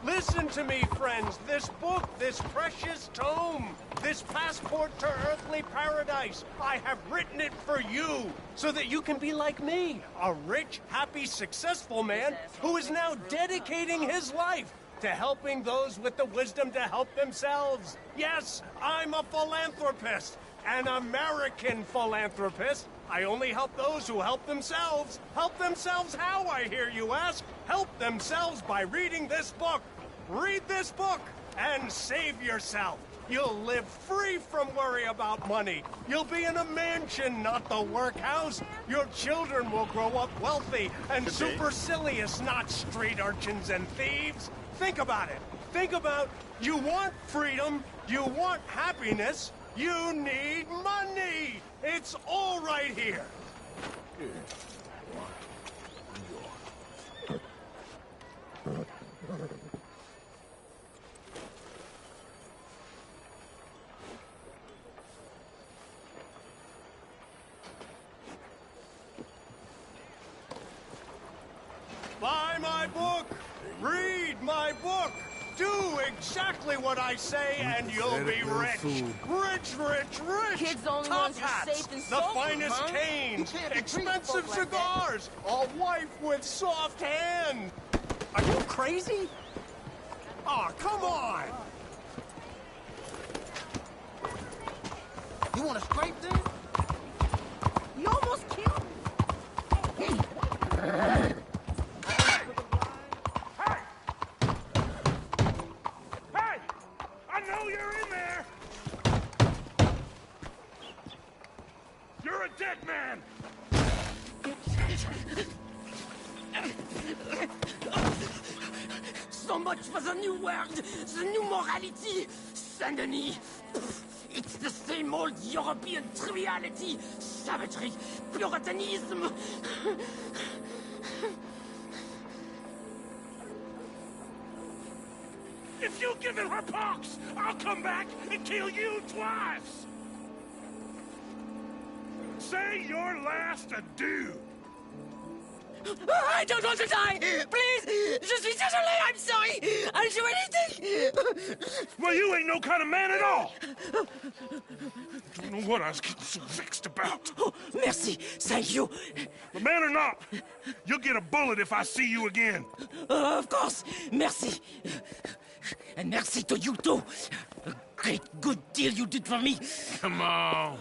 Listen to me, friends. This book, this precious tome, this passport to earthly paradise, I have written it for you, so that you can be like me, a rich, happy, successful man who is now dedicating his life to helping those with the wisdom to help themselves. Yes, I'm a philanthropist, an American philanthropist. I only help those who help themselves. Help themselves how, I hear you ask? Help themselves by reading this book. Read this book and save yourself. You'll live free from worry about money. You'll be in a mansion, not the workhouse. Your children will grow up wealthy and supercilious, not street urchins and thieves. Think about it. Think about, you want freedom, you want happiness, you need money. It's all right here. Buy my book. Read my book. Do exactly what I say and you'll be rich. Rich, rich, rich! Kids only Top ones who hats, safe and the sober, finest huh? canes, You can't be treating expensive folk like that. cigars, a wife with soft hands. Are you crazy? Oh, come on! You want to scrape them? You almost killed me. Hey! I know you're in there! You're a dead man! So much for the new world, the new morality. Saint-Denis. It's the same old European triviality. Savagery, puritanism. If you give it her pox, I'll come back and kill you twice! Say your last adieu! I don't want to die! Please! Je suis désolé, I'm sorry! I'll do anything! Well, you ain't no kind of man at all! Don't know what I was getting so vexed about. Oh, merci, thank you. But man or not, you'll get a bullet if I see you again. Of course, merci. And merci to you too. A great good deal you did for me. Come on.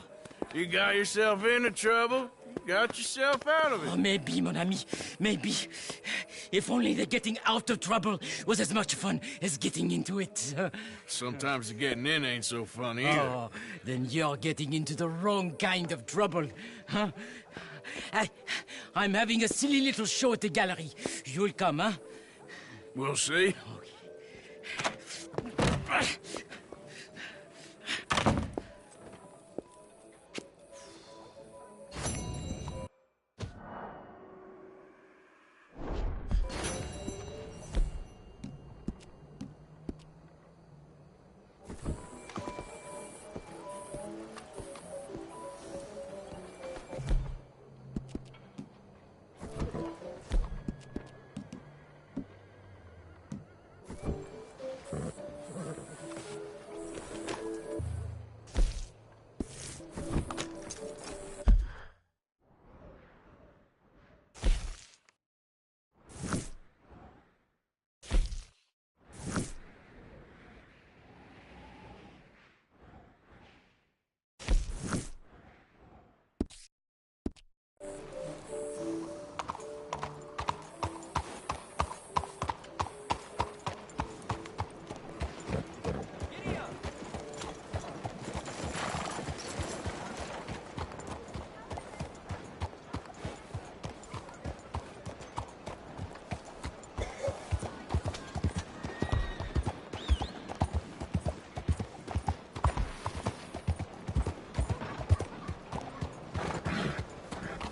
You got yourself into trouble. You got yourself out of it. Oh, maybe, mon ami, maybe. If only the getting out of trouble was as much fun as getting into it. Sometimes the getting in ain't so fun either. Oh, then you're getting into the wrong kind of trouble, huh? I'm having a silly little show at the gallery. You'll come, huh? We'll see.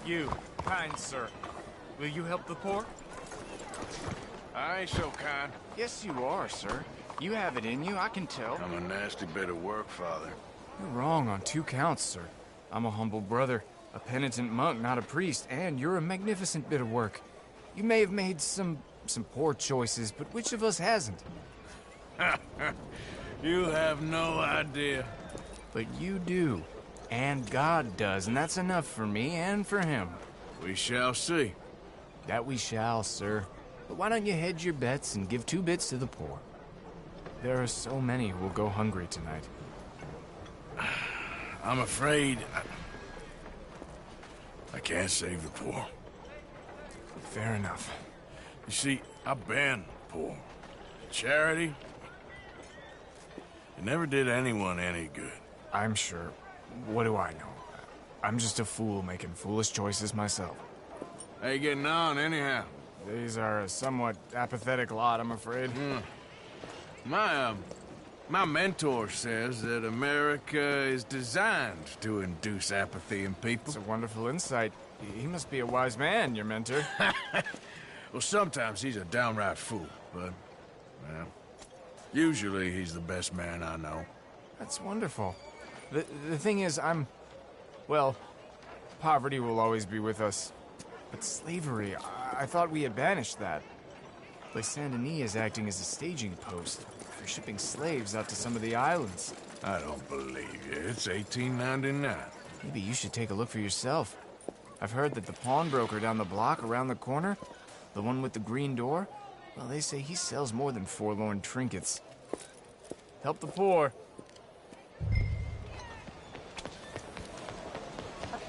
You, kind sir, will you help the poor? I ain't so kind. Yes, you are, sir. You have it in you, I can tell. I'm a nasty bit of work, Father. You're wrong on 2 counts, sir. I'm a humble brother, a penitent monk, not a priest, and you're a magnificent bit of work. You may have made some some poor choices, but which of us hasn't? You have no idea. But you do. And God does, and that's enough for me and for him. We shall see. That we shall, sir. But why don't you hedge your bets and give 2 bits to the poor? There are so many who will go hungry tonight. I'm afraid I can't save the poor. Fair enough. You see, I've been poor. Charity, it never did anyone any good. I'm sure. What do I know? I'm just a fool making foolish choices myself. How you getting on, anyhow? These are a somewhat apathetic lot, I'm afraid. My mentor says that America is designed to induce apathy in people. It's a wonderful insight. He must be a wise man, your mentor. Well, sometimes he's a downright fool, but, well, usually he's the best man I know. That's wonderful. The thing is, well, poverty will always be with us. But slavery, I thought we had banished that. Like Saint-Denis is acting as a staging post for shipping slaves out to some of the islands. I don't believe you. It's 1899. Maybe you should take a look for yourself. I've heard that the pawnbroker down the block around the corner, the one with the green door, well, they say he sells more than forlorn trinkets. Help the poor.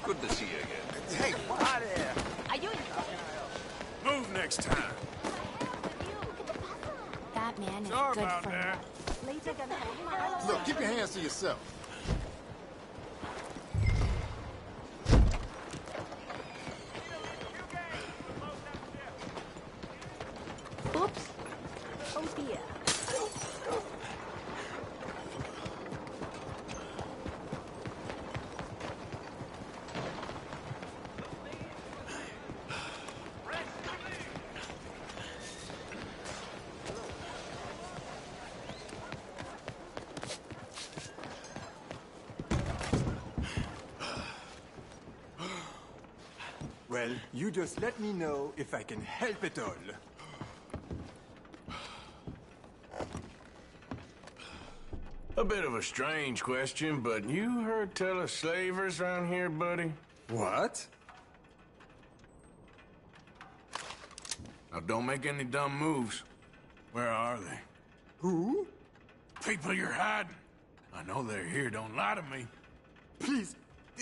Good to see you again. Hey, hi there. Move next time. That man is Sorry good about for that. me. Look, keep your hands to yourself. Oops. Oh dear. Well, you just let me know if I can help at all. A bit of a strange question, but you heard tell of slavers around here, buddy? What? Now, don't make any dumb moves. Where are they? Who? People you're hiding. I know they're here, don't lie to me. Please,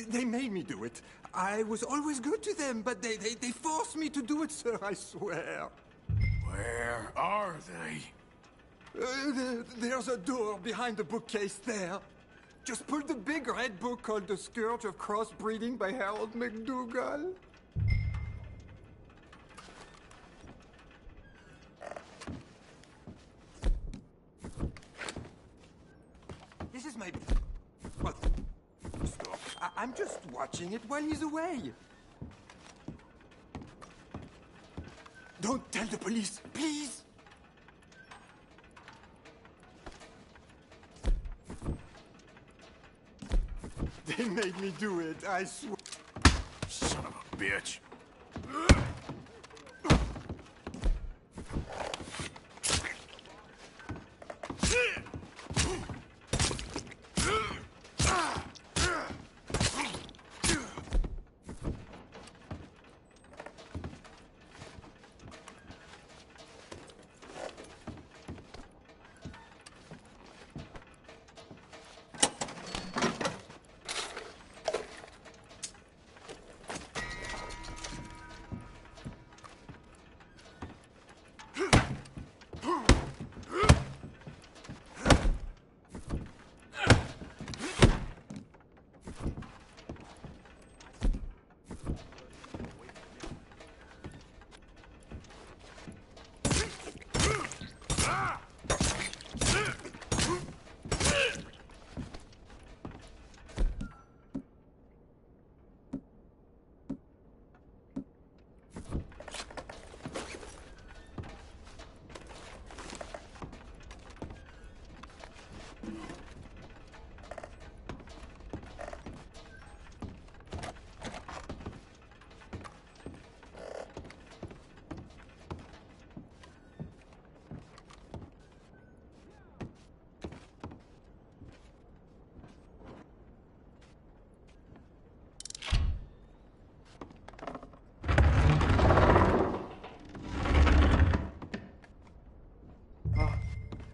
they made me do it. I was always good to them, but they forced me to do it, sir, I swear. Where are they? There's a door behind the bookcase there. Just pull the big red book called The Scourge of Crossbreeding by Harold McDougall. This is my... What? Stop. I'm just watching it while he's away. Don't tell the police, please. They made me do it, I swear. Son of a bitch.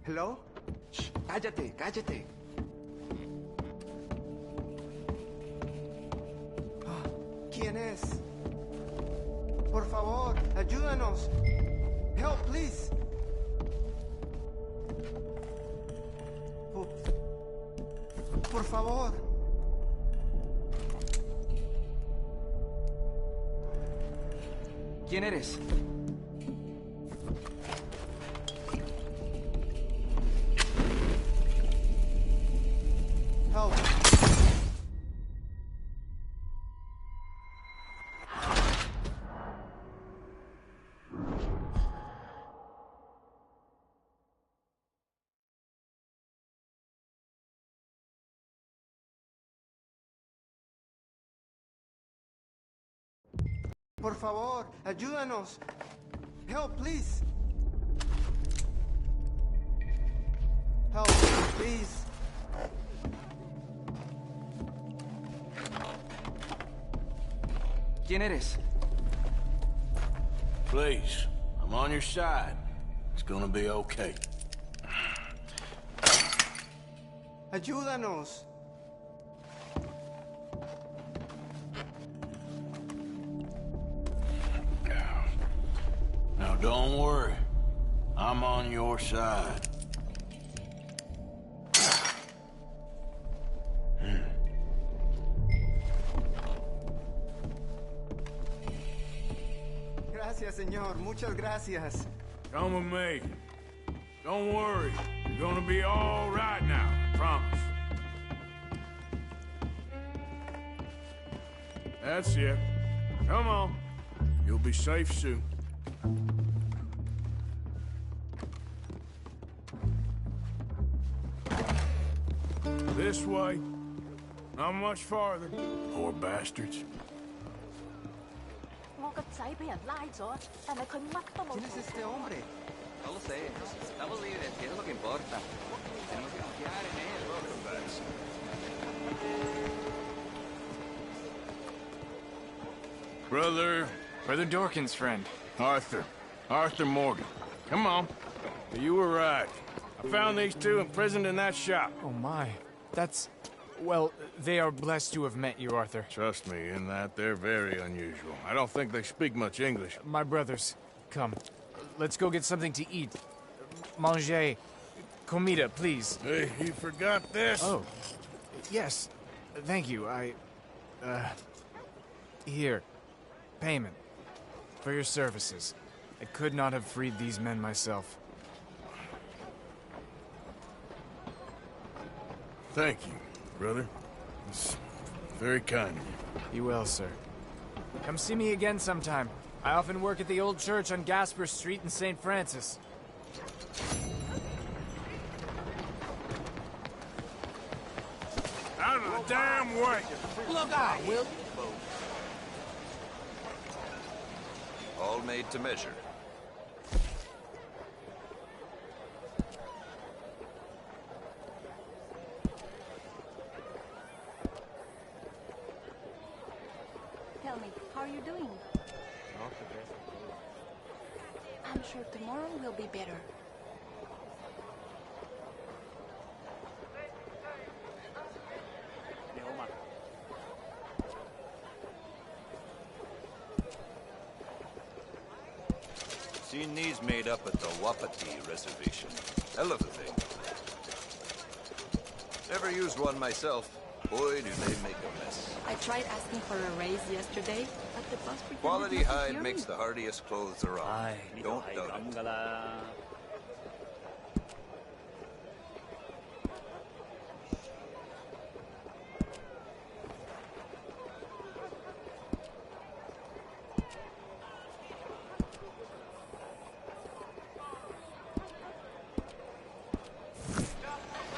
Hello? Shh, cállate, cállate. ¿Quién es? Por favor, ayúdanos. Help, please. Por favor. ¿Quién eres? Help. Por favor, ayúdanos. Help, please. Help, please. ¿Quién eres? Please, I'm on your side. It's gonna be okay. Ayúdanos. Now don't worry. I'm on your side. Gracias, señor. Muchas gracias. Come with me. Don't worry. You're gonna be all right now, I promise. That's it. Come on. You'll be safe soon. This way. Not much farther. Poor bastards. 我個仔俾人拉咗，但係佢乜都冇 ¿Quién es 做。 este hombre? No lo sé. Estamos libres, y es lo que importa. Tenemos que confiar en él. Brother Dorkin's friend. Arthur Morgan. Come on. You were right. I found these two imprisoned in that shop. Oh my. That's... Well, they are blessed to have met you, Arthur. Trust me, in that they're very unusual. I don't think they speak much English. My brothers, come. Let's go get something to eat. Manger. Comida, please. Hey, you forgot this? Oh. Yes. Thank you. Here. Payment. For your services. I could not have freed these men myself. Thank you, brother. It's very kind of you. Be well, sir. Come see me again sometime. I often work at the old church on Gasper Street in St. Francis. Out of the damn way! Look out, will you? All made to measure. Tell me, how are you doing? I'm sure tomorrow will be better. Seen these made up at the Wapiti Reservation. Hell of a thing. Never used one myself. Boy, do they make a mess. I tried asking for a raise yesterday, but the boss pretended Quality not to hide hear makes me. the hardiest clothes around. Don't doubt it. 㗎啦。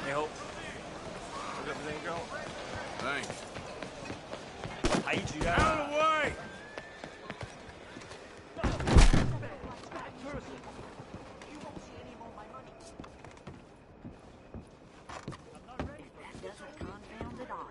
你好，做咩整裝？ Thanks. 睇住啊！ Out of the way! That doesn't confound at all.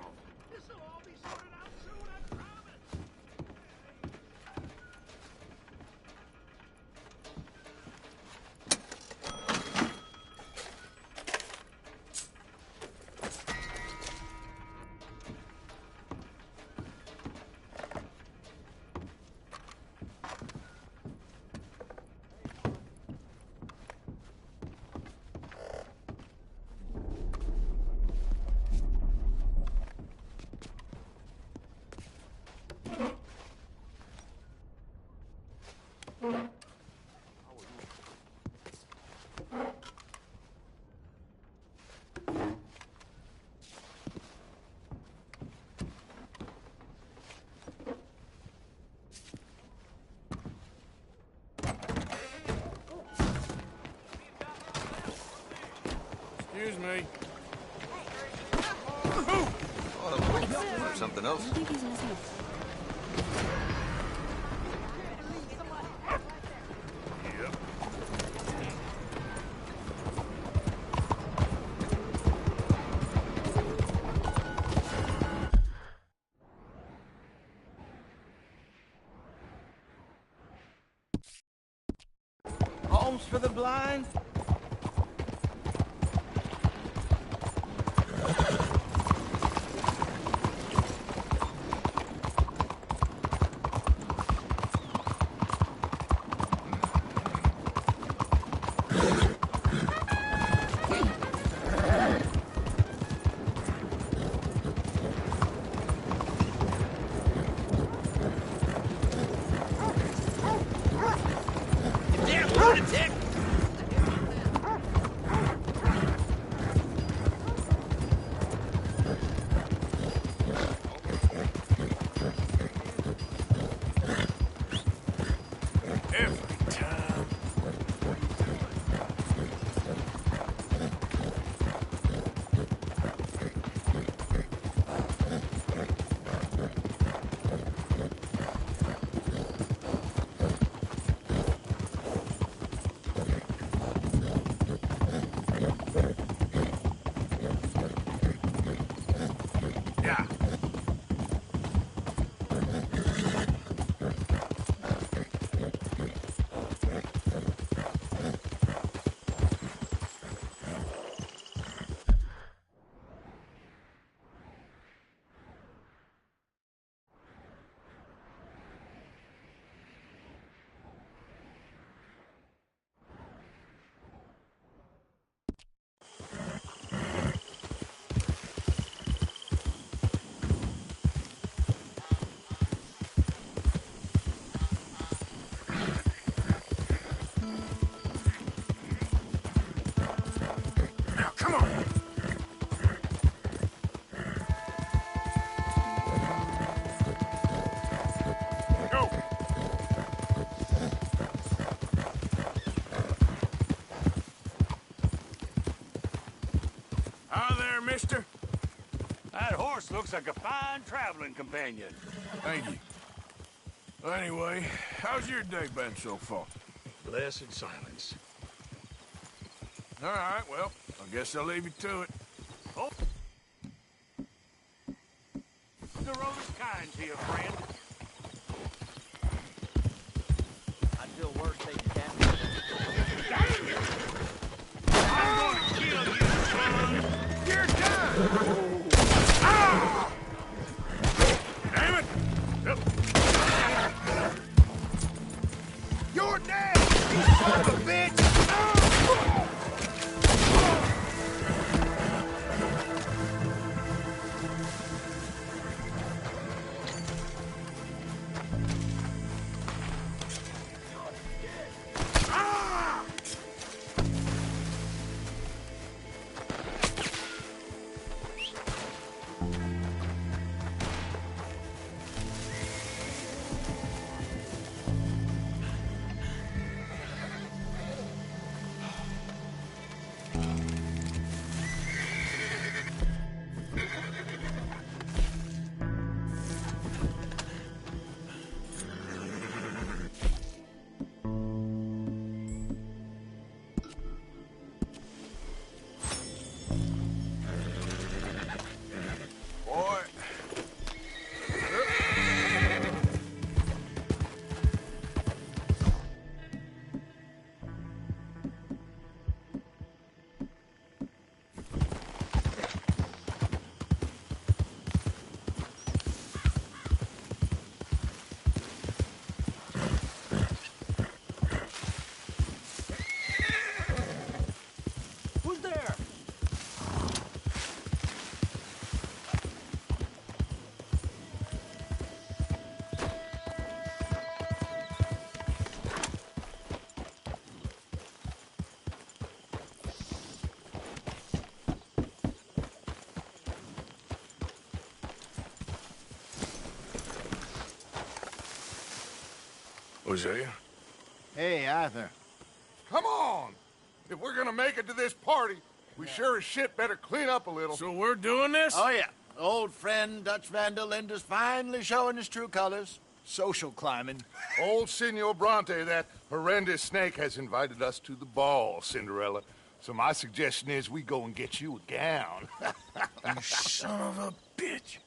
Excuse me. Oh, something else. I think he's missing a Homes for the blind? Mister? That horse looks like a fine traveling companion. Thank you. Well, anyway, how's your day been so far? Blessed silence. All right, well, I guess I'll leave you to it. Oh. The road is kind to you, friend. I feel worse taking damage. I'm gonna kill you, son! You're done! Ah! Damn it! Yep. You're dead! You son of a bitch! Who's there? Hosea? Hey, Arthur. Come on! If we're gonna make it to this party, we sure as shit better clean up a little. So we're doing this? Oh, yeah. Old friend Dutch Van der Linde's finally showing his true colors. Social climbing. Old Senor Bronte, that horrendous snake, has invited us to the ball, Cinderella. So my suggestion is we go and get you a gown. You son of a bitch.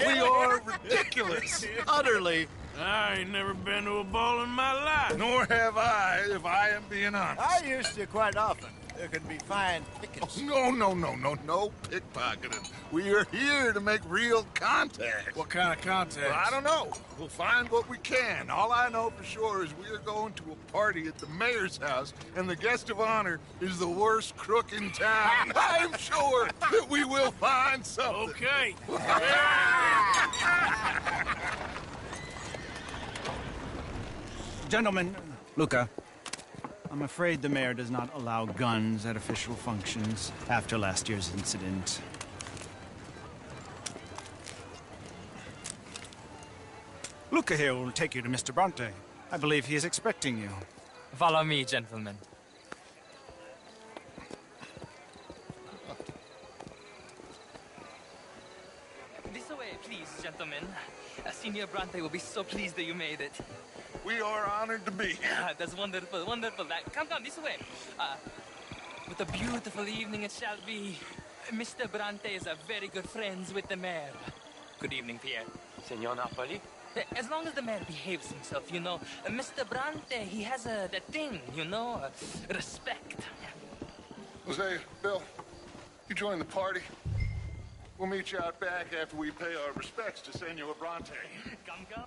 We are ridiculous. Utterly. I ain't never been to a ball in my life. Nor have I, if I am being honest. I used to quite often. There can be fine pickets. No pickpocketing. We are here to make real contact. What kind of contact? Well, I don't know. We'll find what we can. All I know for sure is we are going to a party at the mayor's house, and the guest of honor is the worst crook in town. I'm sure that we will find something. Okay. Gentlemen, Luca, I'm afraid the mayor does not allow guns at official functions after last year's incident. Luca here will take you to Mr. Bronte. I believe he is expecting you. Follow me, gentlemen. This way, please, gentlemen. Senior Bronte will be so pleased that you made it. We are honored to be here. That's wonderful, wonderful. Come this way. What a beautiful evening it shall be. Mr. Bronte is a very good friends with the mayor. Good evening, Pierre. Senor Napoli? As long as the mayor behaves himself, you know. Mr. Bronte, he has that thing, you know, respect. Jose, Bill, you join the party. We'll meet you out back after we pay our respects to Senor Bronte. Come.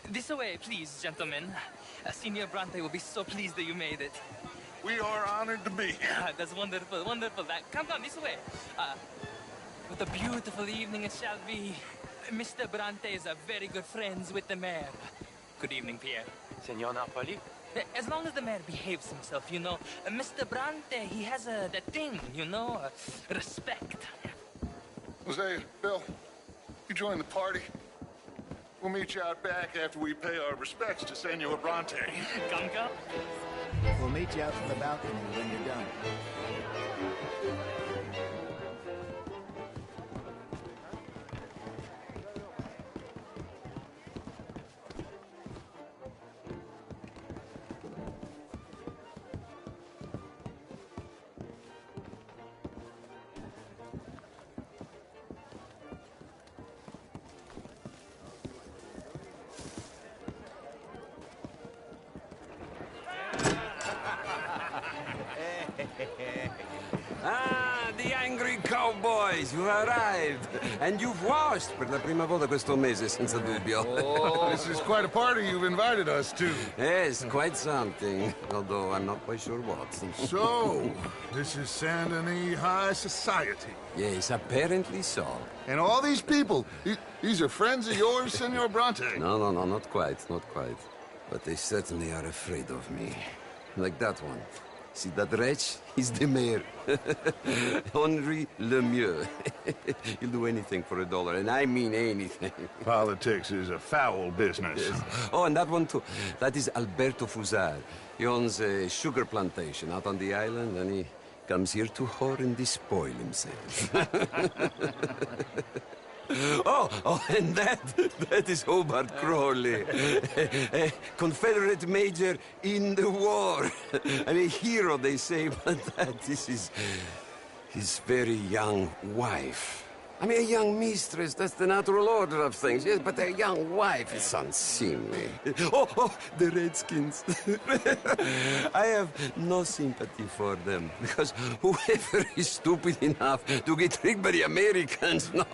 This way, please, gentlemen. Senior Bronte will be so pleased that you made it. We are honored to be here. That's wonderful, wonderful. Come this way. What a beautiful evening it shall be. Mr. Bronte is a very good friends with the mayor. Good evening, Pierre. Senor Napoli? As long as the mayor behaves himself, you know. Mr. Bronte, he has that thing, you know, respect. Jose, Bill, you join the party. We'll meet you out back after we pay our respects to Senor Bronte. Come. We'll meet you out from the balcony when you're done. boys, you arrived. And you've washed per la prima volta questo mese, senza dubbio. This is quite a party you've invited us to. Yes, quite something. Although I'm not quite sure what. So, this is Saint Denis High Society. Yes, apparently so. And all these people, these are friends of yours, Senor Bronte? No, not quite, not quite. But they certainly are afraid of me. Like that one. See that wretch? He's the mayor. Henri Lemieux. He'll do anything for $1, and I mean anything. Politics is a foul business. Yes. Oh, and that one too. That is Alberto Fusar. He owns a sugar plantation out on the island, and he comes here to whore and despoil himself. Oh, and that is Hobart Crawley, a Confederate major in the war. I mean, a hero, they say, but this is his very young wife. I mean, a young mistress, that's the natural order of things, yes, but a young wife is unseemly. Oh, the Redskins. I have no sympathy for them, because whoever is stupid enough to get tricked by the Americans, no,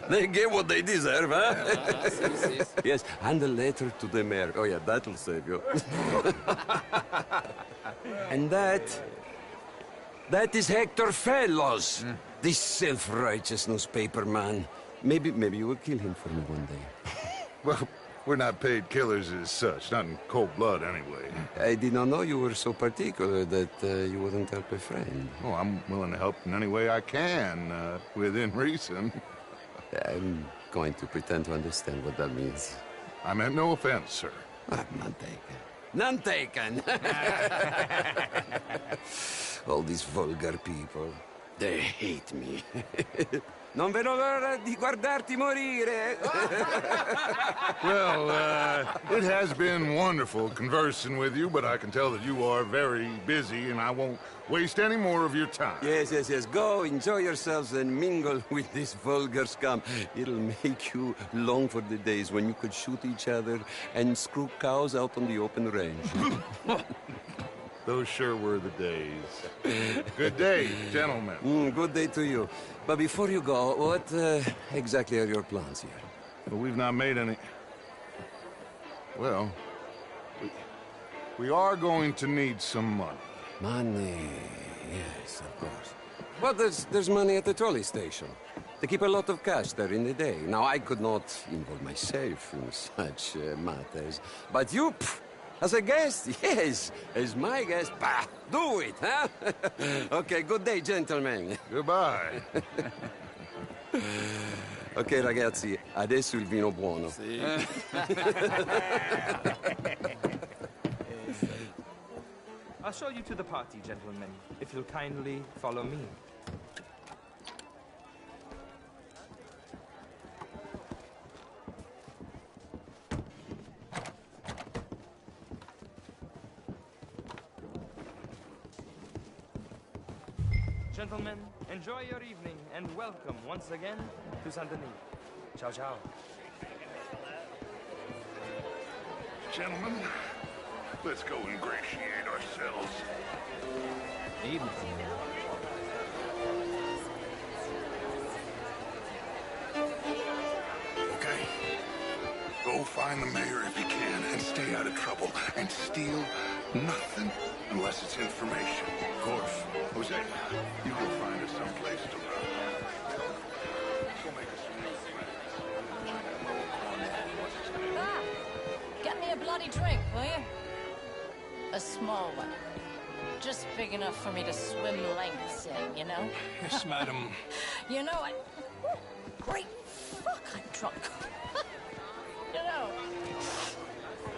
they get what they deserve, huh? Yes, and a letter to the mayor. Oh, yeah, that'll save you. And that is Hector Fellows. This self-righteous newspaper man. Maybe you will kill him for me one day. Well, we're not paid killers as such, not in cold blood anyway. I did not know you were so particular that you wouldn't help a friend. Oh, I'm willing to help in any way I can, within reason. I'm going to pretend to understand what that means. I meant no offense, sir. None taken. None taken! All these vulgar people. They hate me. Non vedo l'ora di guardarti morire. Well, it has been wonderful conversing with you, but I can tell that you are very busy, and I won't waste any more of your time. Yes. Go, enjoy yourselves, and mingle with this vulgar scum. It'll make you long for the days when you could shoot each other and screw cows out on the open range. Those sure were the days. Good day, gentlemen. Good day to you. But before you go, what exactly are your plans here? Well, we've not made any... Well, we are going to need some money. Money, yes, of course. But there's money at the trolley station. They keep a lot of cash there in the day. Now, I could not involve myself in such matters. But you... As a guest? Yes. As my guest? Bah, do it, huh? Okay, good day, gentlemen. Goodbye. Ok, ragazzi, adesso il vino buono. Sì. I'll show you to the party, gentlemen, if you'll kindly follow me. Gentlemen, enjoy your evening and welcome once again to Saint Denis. Ciao, ciao. Gentlemen, let's go ingratiate ourselves. Evening. Okay. Go find the mayor if you can and stay out of trouble. And steal nothing unless it's information. Of course. Jose, you go find us someplace to run. Go make us some new friends. Ah, get me a bloody drink, will you? A small one. Just big enough for me to swim lengths in, you know? Yes, madam. You know, great fuck, I'm drunk. You know,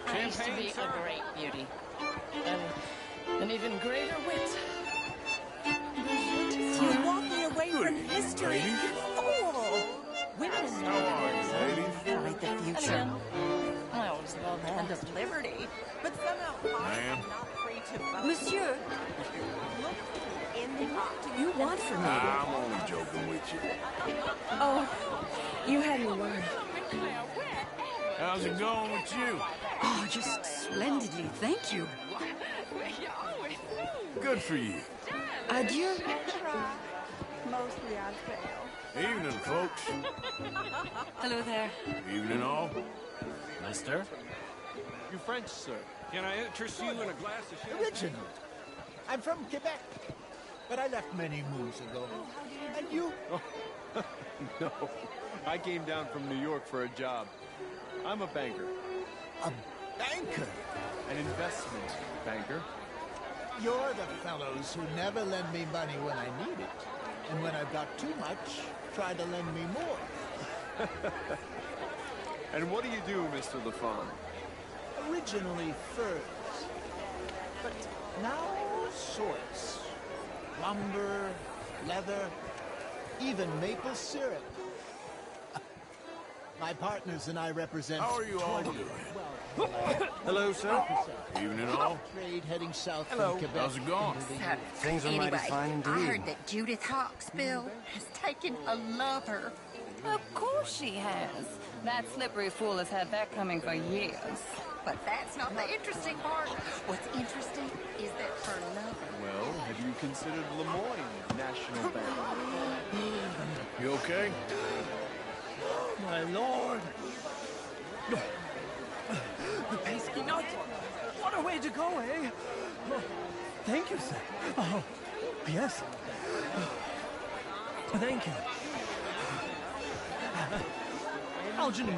I used to be a great beauty. And an even greater wit. You're walking away from history, you fool! Women in Northern fight the future. I always loved Land of liberty. But somehow I'm not free to vote. Monsieur, look in the eye. What do you want from me? I'm only joking with you. Oh, you had me worried. How's it going with you? Oh, just splendidly, thank you. Good for you. Adieu. Mostly I fail. Evening, folks. Hello there. Evening, all. Mister? You French, sir. Can I interest you in a glass of champagne? Original. I'm from Quebec, but I left many moons ago. And you? No, I came down from New York for a job. I'm a banker. A banker? An investment banker. You're the fellows who never lend me money when I need it. And when I've got too much, try to lend me more. And what do you do, Mr. LaFawn? Originally furs, but now sorts. Lumber, leather, even maple syrup. My partners and I represent... How are you all doing? Hello, sir. Evening, all. Trade heading south Hello. from Quebec. How's it going? Things are mighty fine indeed. I heard that Judith Hawksbill has taken a lover. Of course she has. That slippery fool has had that coming for years. But that's not the interesting part. What's interesting is that her lover... Well, have you considered Lemoyne National Bank? You okay? My lord! The pesky nut! What a way to go, eh? Oh, thank you, sir. Oh, yes. Thank you. Algernon,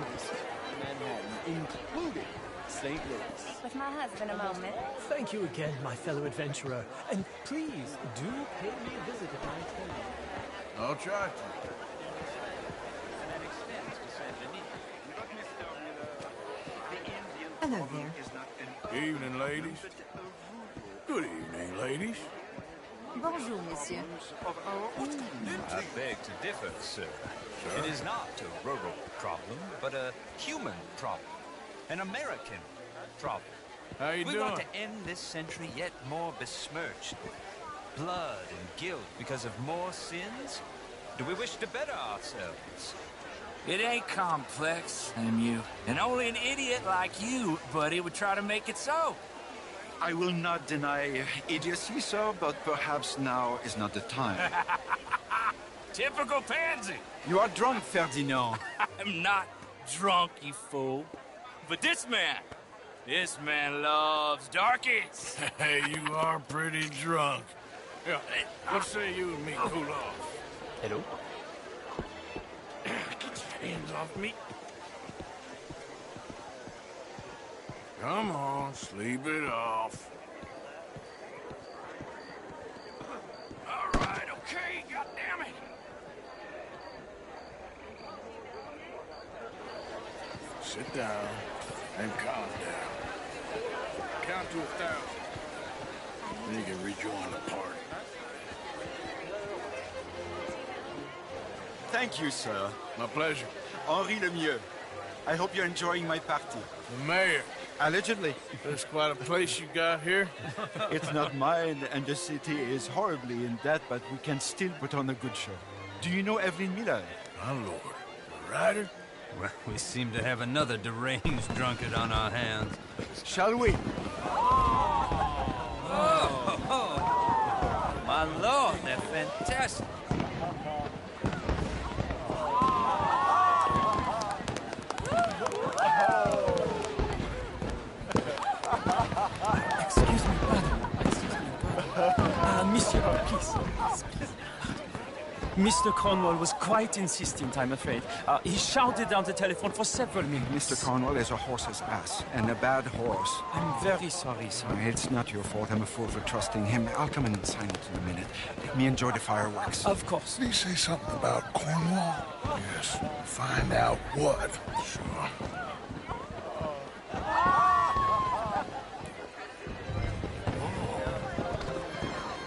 Manhattan, including St. Louis. Speak with my husband a moment. thank you again, my fellow adventurer. And please, do pay me a visit if I can. I'll try to. Hello there. Evening, ladies. Good evening, ladies. Bonjour, monsieur. I beg to differ, sir. It is not a rural problem, but a human problem. An American problem. How you we doing? want to end this century yet more besmirched. Blood and guilt because of more sins? Do we wish to better ourselves? It ain't complex, MU. And only an idiot like you, buddy, would try to make it so. I will not deny idiocy, sir, but perhaps now is not the time. Typical pansy. You are drunk, Ferdinand. I'm not drunk, you fool. But this man loves darkies. Hey, you are pretty drunk. Yeah, what say you and me cool off? Hello? Get your hands off me. Come on, sleep it off. All right, okay, goddammit. Sit down and calm down. Count to 1,000. Then you can rejoin the party. Thank you, sir. My pleasure. Henri Lemieux. I hope you're enjoying my party. The mayor. Allegedly. That's quite a place you got here. It's not mine, and the city is horribly in debt, but we can still put on a good show. Do you know Evelyn Miller? My lord. The writer? Well, we seem to have another deranged drunkard on our hands. Shall we? Oh, my lord, they're fantastic. Excuse me, brother. Monsieur, please. Mr. Cornwall was quite insistent, I'm afraid. He shouted down the telephone for several minutes. Mr. Cornwall is a horse's ass, and a bad horse. I'm very sorry, sir. It's not your fault. I'm a fool for trusting him. I'll come in and sign it in a minute. Let me enjoy the fireworks. Of course. Did he say something about Cornwall? Yes. Find out what. Sure.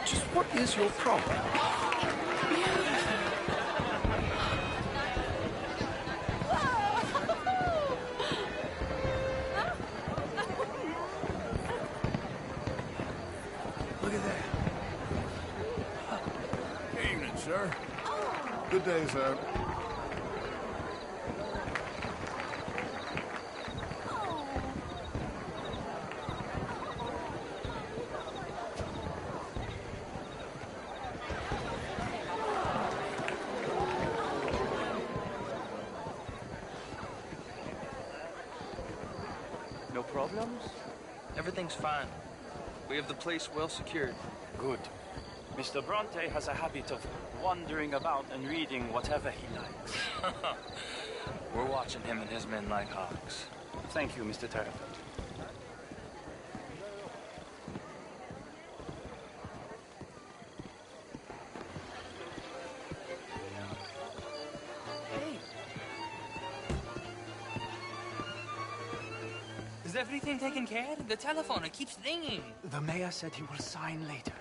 Just what is your problem? Look at that. Evening, sir. Good day, sir. problems? Everything's fine. We have the place well secured. Good. Mr. Bronte has a habit of wandering about and reading whatever he likes. We're watching him and his men like hawks. Thank you, Mr. Terrapin. Is everything taken care of? The telephone, it keeps ringing. The mayor said he will sign later.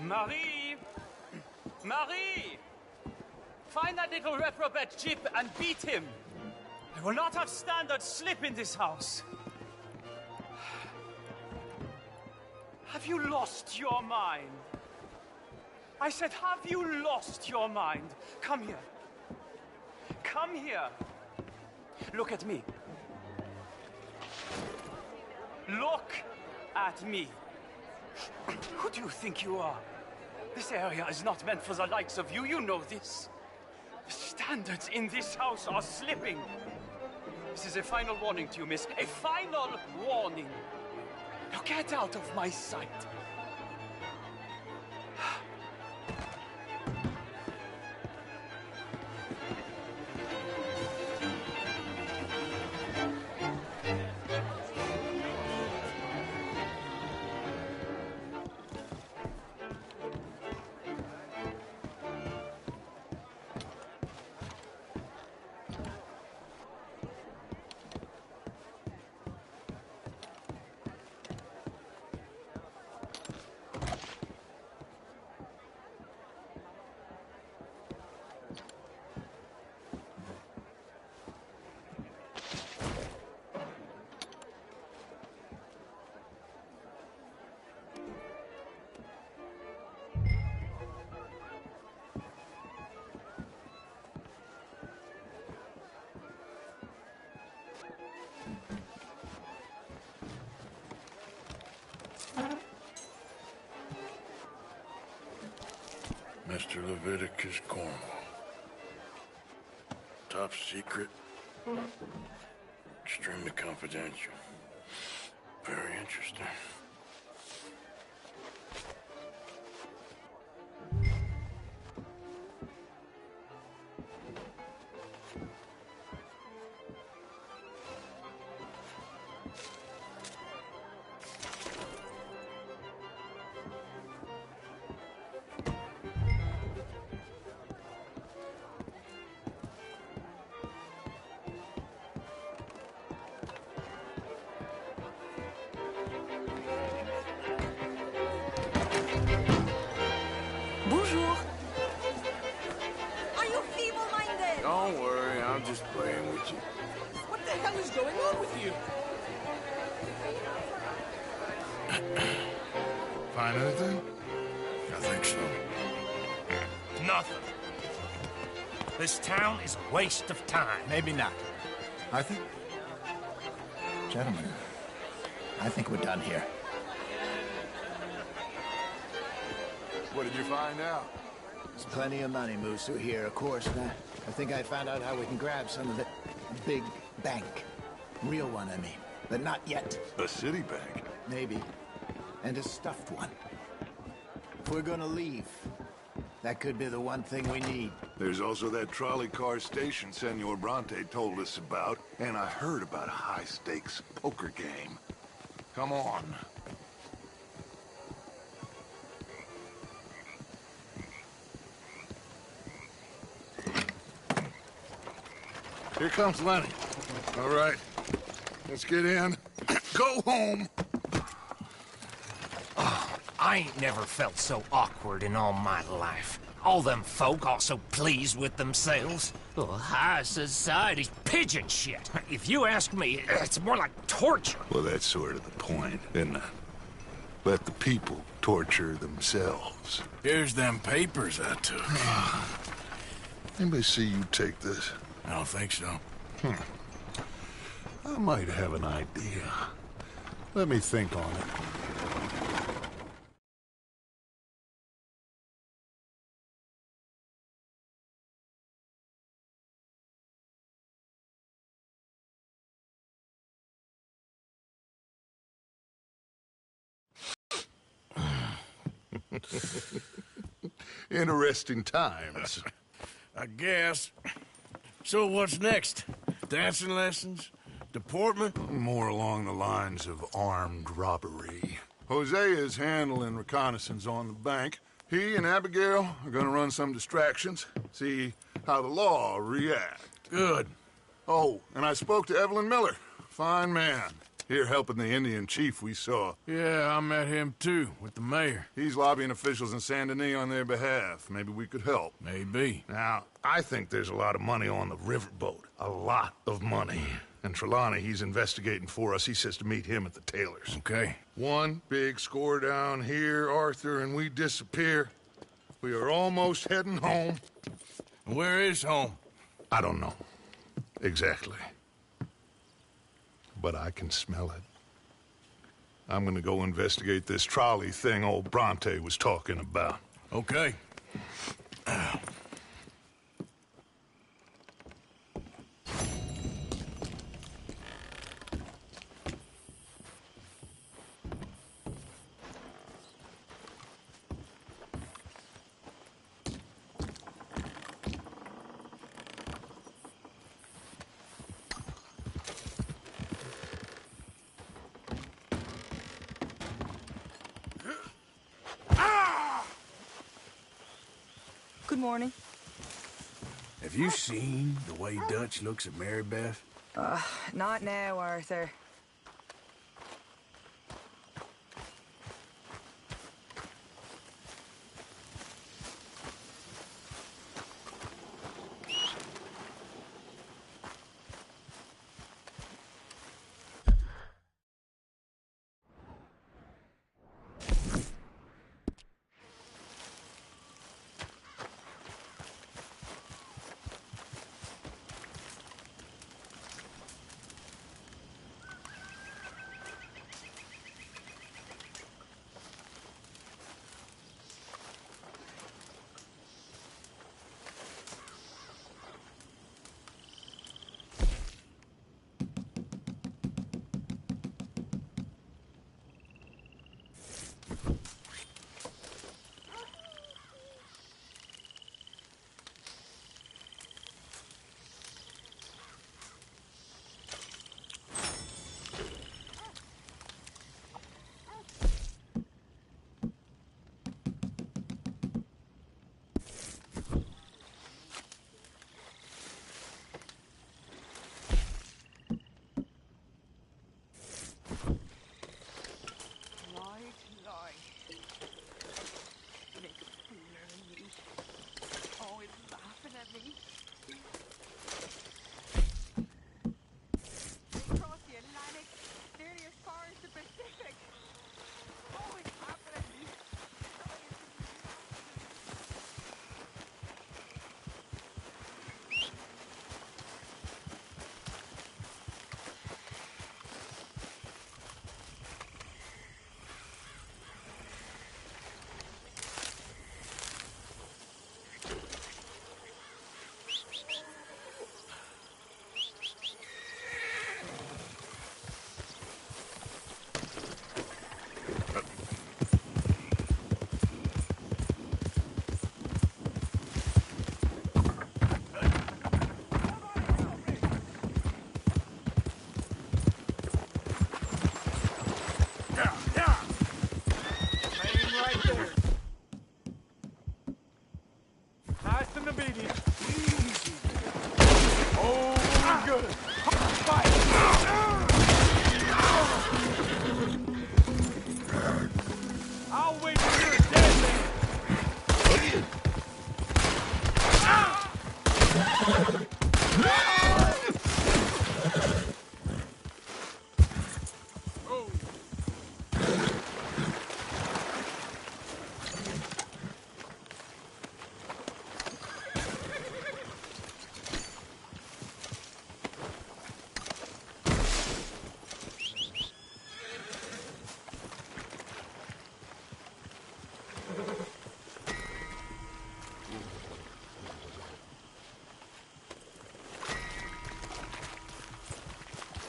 Marie! Marie! Find that little reprobate Chip and beat him. I will not have standard slip in this house. Have you lost your mind? I said, have you lost your mind? Come here. Come here. Look at me. Look at me. Who do you think you are? This area is not meant for the likes of you. You know this. The standards in this house are slipping. This is a final warning to you, miss. A final warning. Now get out of my sight. Mr. Leviticus Cornwall. Top secret. Extremely confidential. Very interesting. Bonjour. Are you feeble-minded? Don't worry, I'm just playing with you. What the hell is going on with you? Find anything? I think so. Nothing. This town is a waste of time. Maybe not. I think... Gentlemen, I think we're done here. What did you find out? There's plenty of money moves through here, of course, and I think I found out how we can grab some of the big bank. Real one, I mean. But not yet. A city bank? Maybe. And a stuffed one. If we're gonna leave, that could be the one thing we need. There's also that trolley car station Senor Bronte told us about, and I heard about a high-stakes poker game. Come on. Here comes Lenny. All right, let's get in. Go home. I ain't never felt so awkward in all my life. All them folk all so pleased with themselves. Oh, high society's pigeon shit. If you ask me, it's more like torture. Well, that's sort of the point, isn't it? Let the people torture themselves. Here's them papers I took. Anybody see you take this? I don't think so. I might have an idea. Let me think on it. Interesting times. I guess. So what's next? Dancing lessons? Deportment? More along the lines of armed robbery. Hosea is handling reconnaissance on the bank. He and Abigail are gonna run some distractions, see how the law react. Good. Oh, and I spoke to Evelyn Miller. Fine man. Here helping the Indian chief we saw. Yeah, I met him too, with the mayor. He's lobbying officials in Saint Denis on their behalf. Maybe we could help. Maybe. Now, I think there's a lot of money on the riverboat. A lot of money. And Trelawney, he's investigating for us. He says to meet him at the Taylor's. Okay. One big score down here, Arthur, and we disappear. We are almost heading home. Where is home? I don't know. Exactly. But I can smell it. I'm gonna go investigate this trolley thing old Bronte was talking about. Okay. Good morning. Have you seen the way Dutch looks at Mary Beth? Not now, Arthur.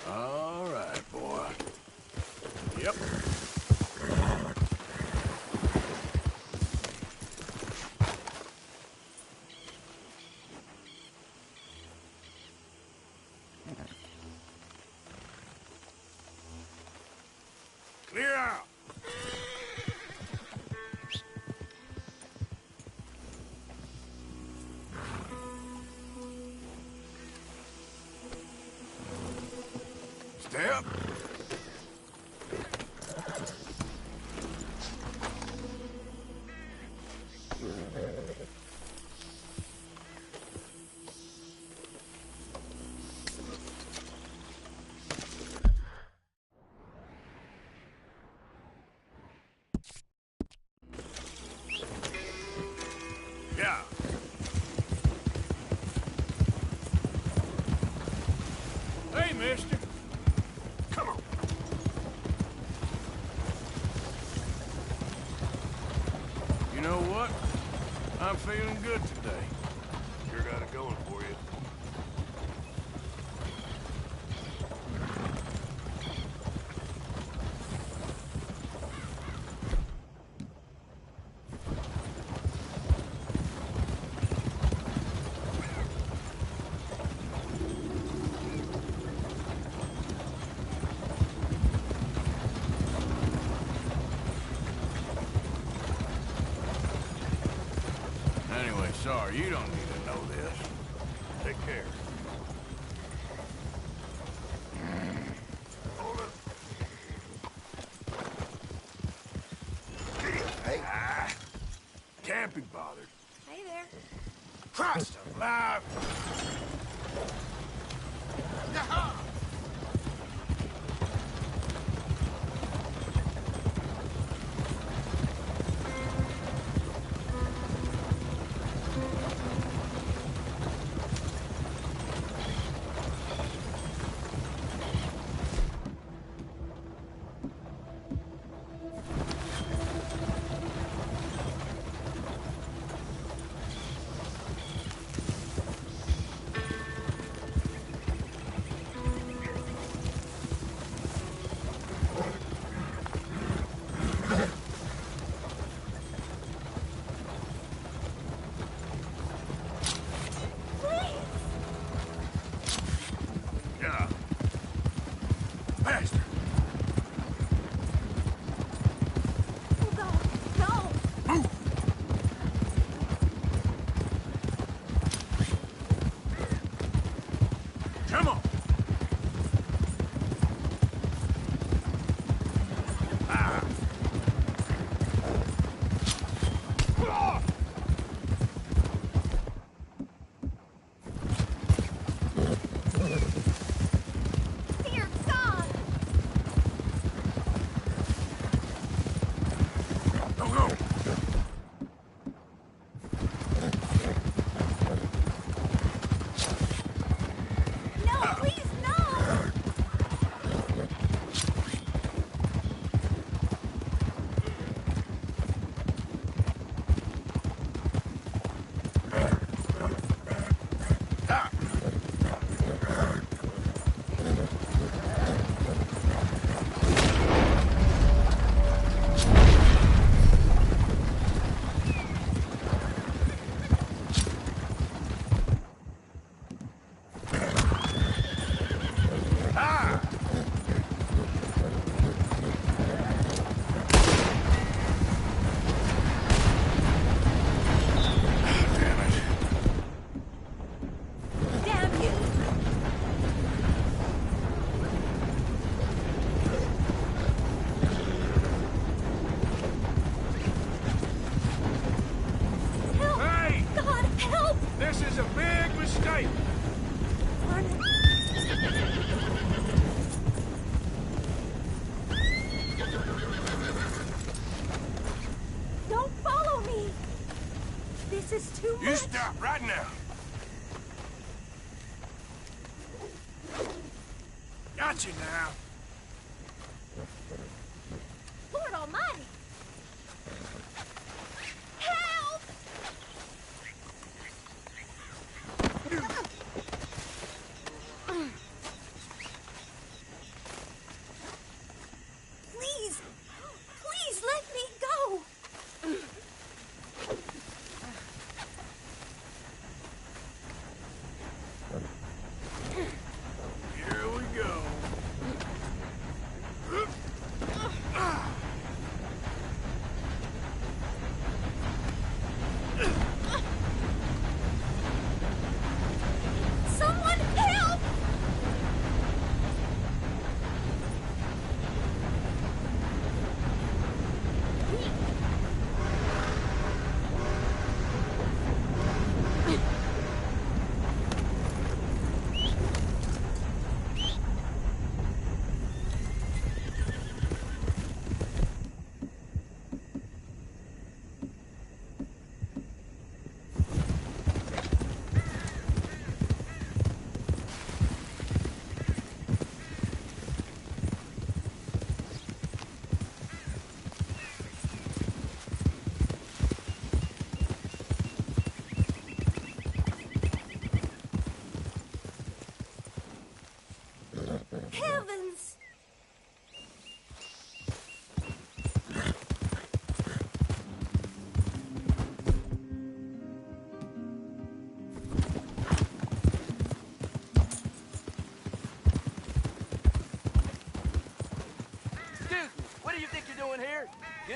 All right, boy. Yep. step. Yeah. Hey, mister. Come on. You know what? I'm feeling good today. Sure got it going for you. Anyway, sorry, you don't need to know this. Take care. Hey. Can't be bothered. Hey there. Christ alive! Yeah. Bastard! Oh, God. No. Move! Come on! Ah! Ah! Dear God. Go, go! No, please, no. Damn you. Help! Hey! God, help! This is a big mistake! Don't follow me. This is too much. You stop right now! Got you now! Lord Almighty. Help! Please, please let me go. Here we go.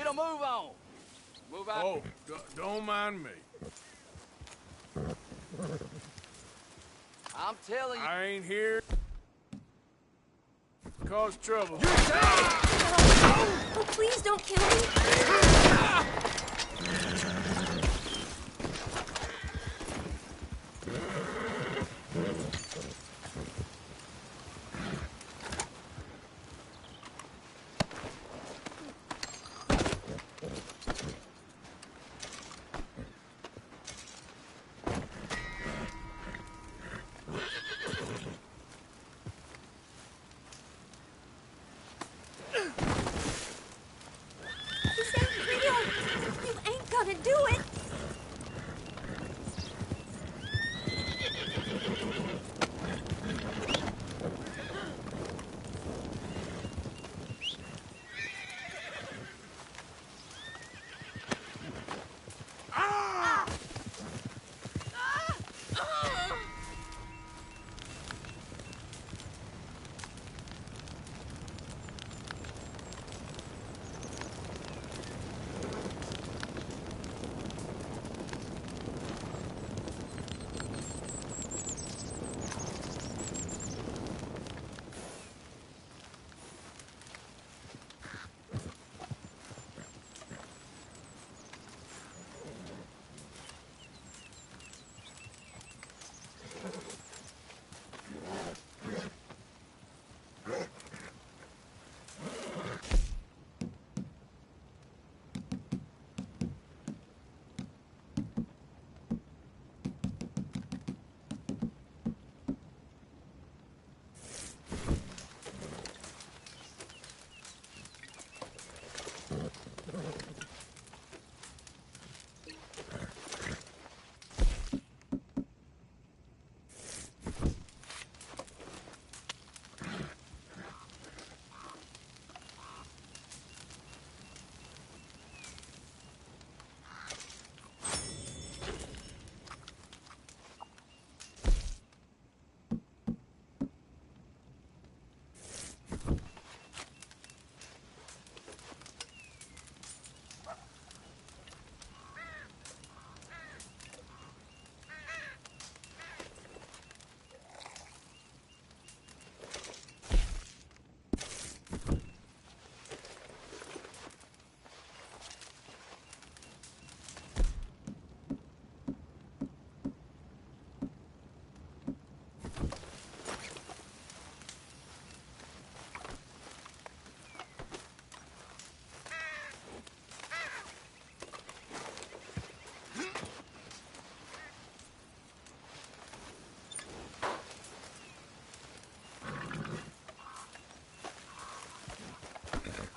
to move on. Move out. Oh, don't mind me. I'm telling you. I ain't here to cause trouble. Oh, please don't kill me.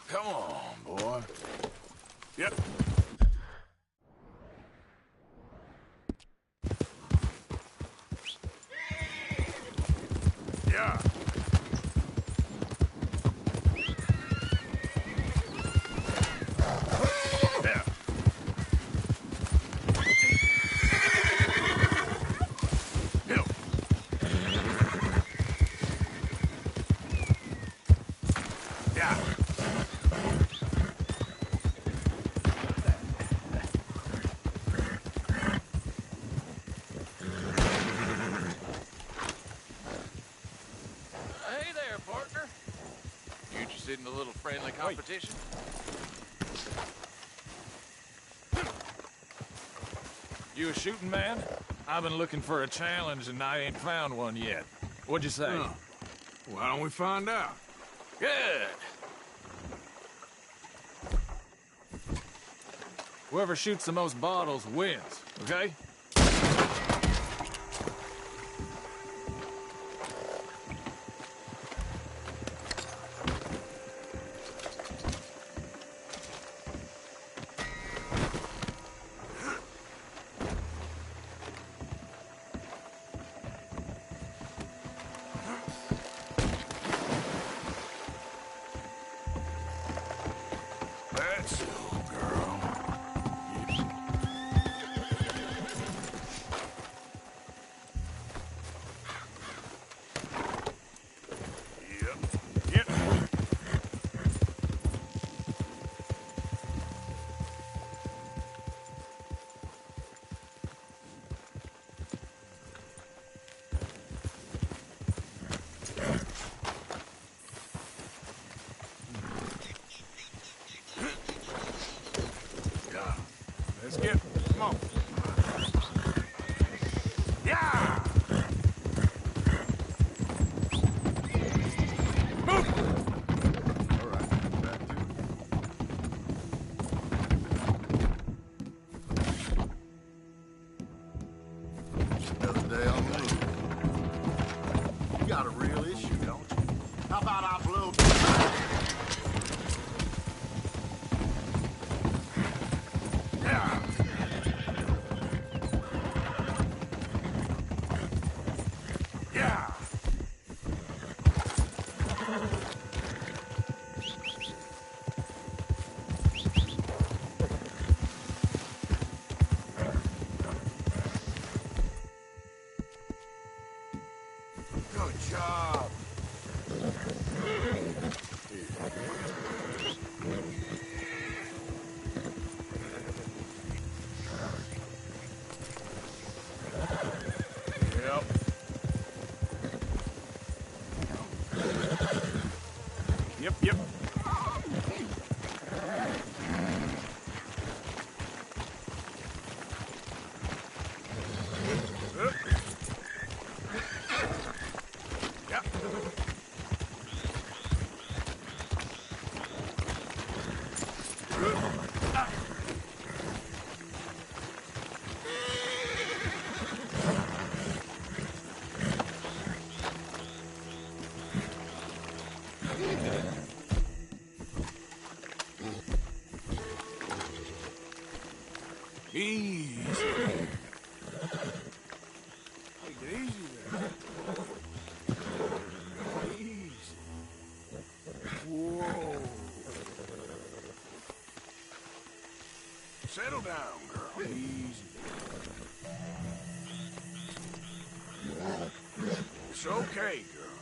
Come on, boy. Yep. Yeah. Yeah. Help. Yeah. Hey there, partner. You interested in a little friendly competition? You a shooting man? I've been looking for a challenge and I ain't found one yet. What'd you say? Oh. Why don't we find out? Good. Whoever shoots the most bottles wins, okay? That's so, girl. Yep. Yeah. Good job. Yep. Yep. Easy. Take it easy there. Easy. Whoa. Settle down, girl. Easy. It's okay, girl.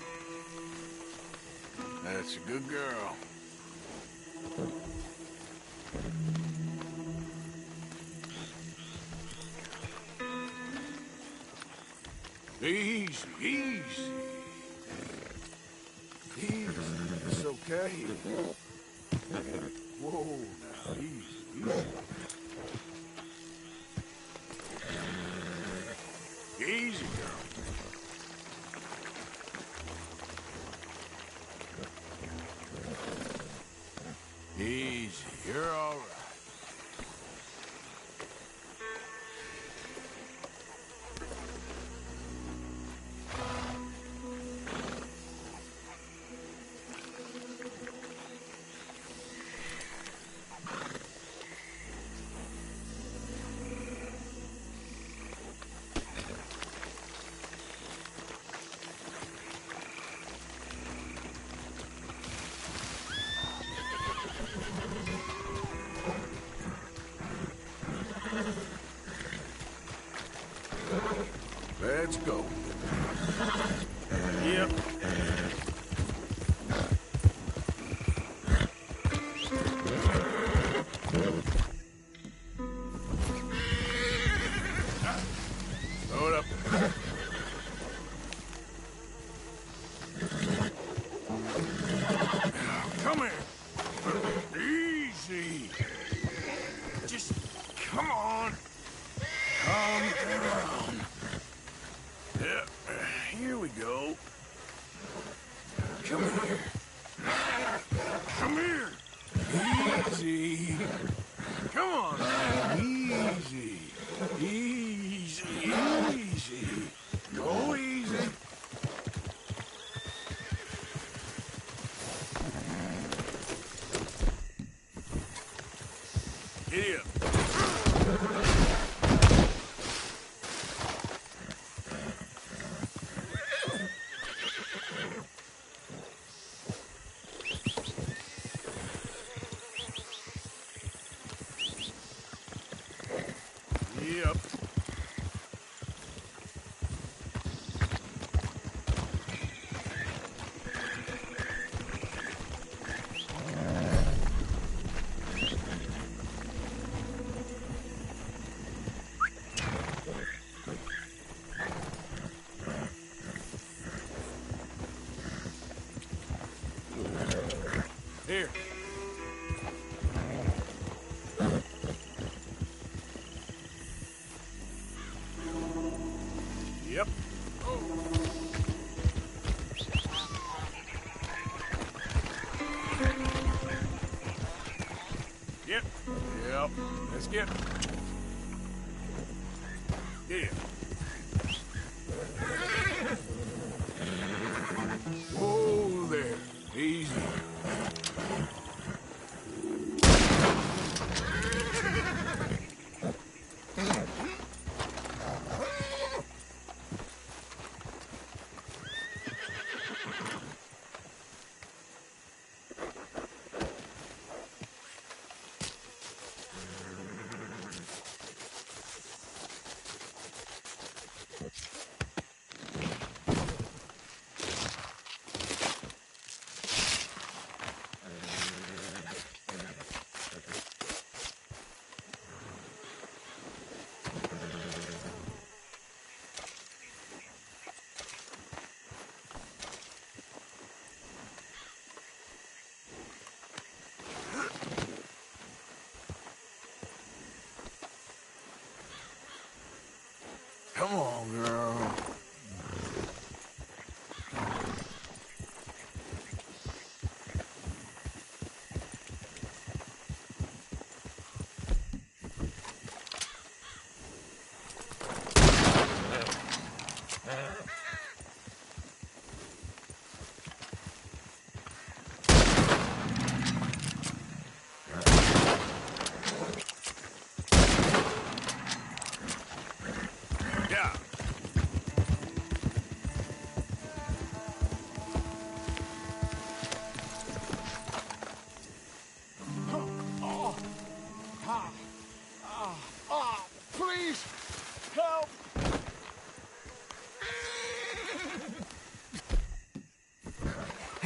That's a good girl. Easy, easy. Easy, it's okay. Whoa, now, easy, easy. Easy, girl. Easy, you're all right. Let's go. Yep. Throw it up. Come here. Easy. Just come on. Calm down. Yeah, here we go. Come here. Come here. Easy. Come on. Easy. Easy. Easy. Go easy. Giddy up. Yep. Here. Yep. Yep. Yep. Let's get. Yeah. Whoa there. Easy.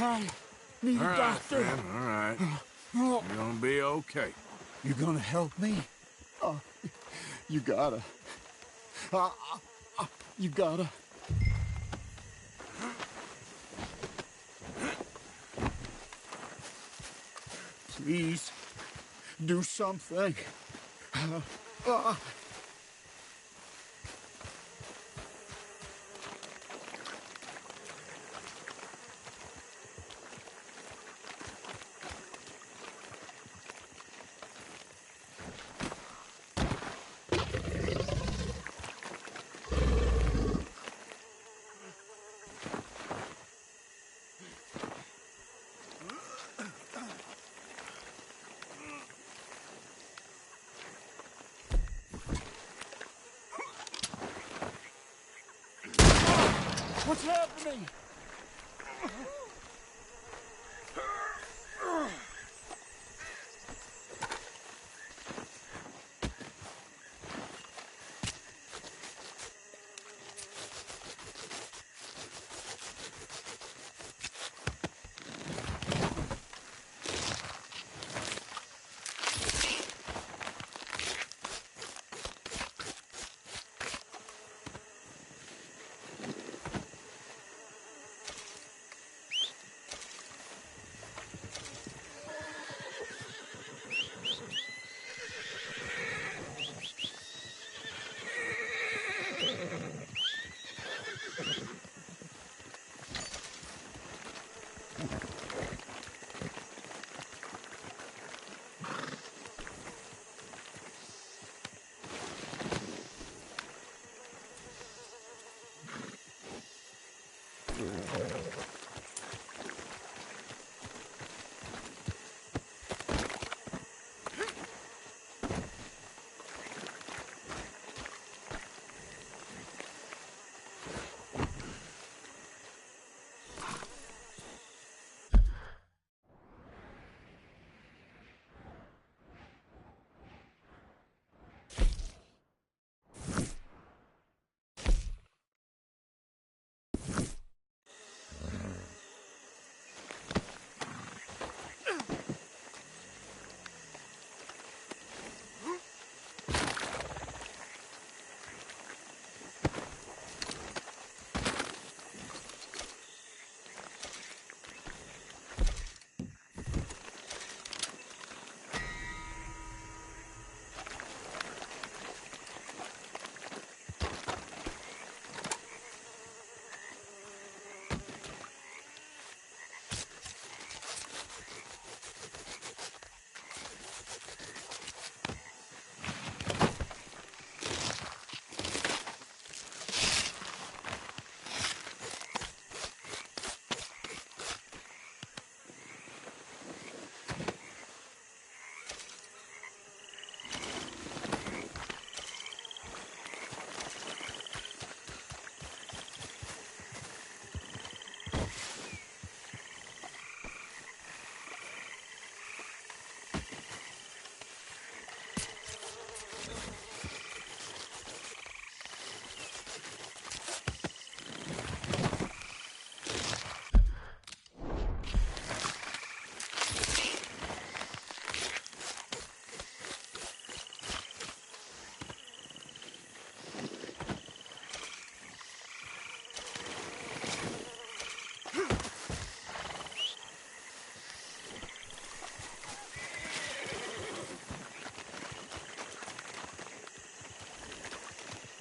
I need All a right, doctor. friend, all right. You're gonna be okay. You gonna help me? You gotta. You gotta. Please, do something. What's happening?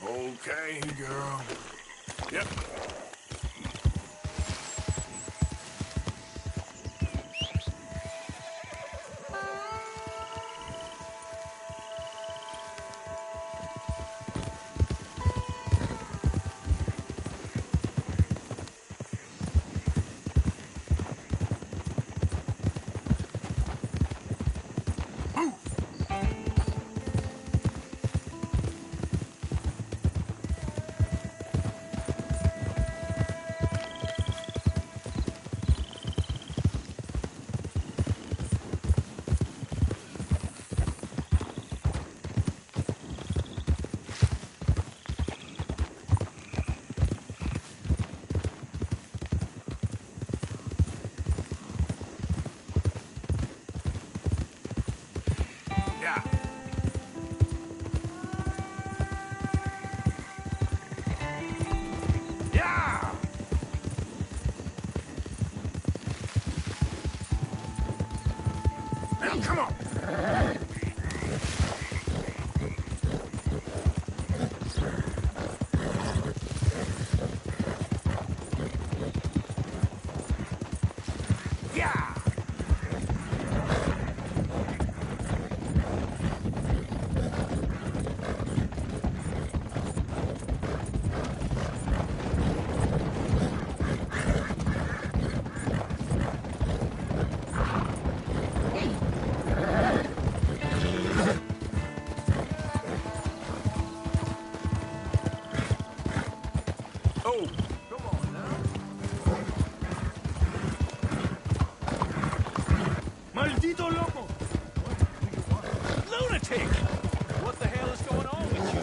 Okay, girl. Yep. Come on! Maldito loco! Lunatic! What the hell is going on with you?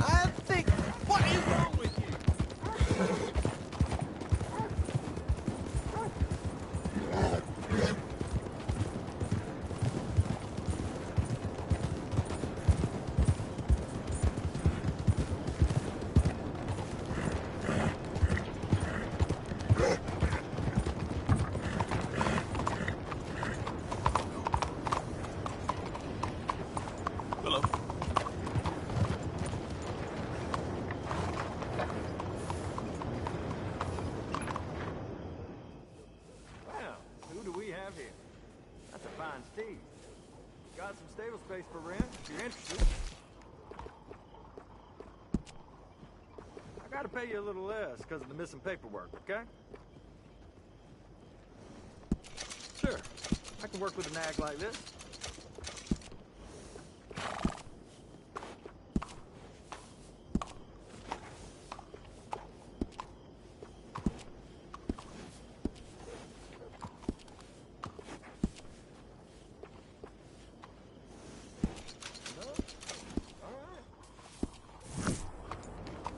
I think... What is wrong with you? Steve. Got some stable space for rent, if you're interested. I gotta pay you a little less because of the missing paperwork, okay? Sure. I can work with a nag like this.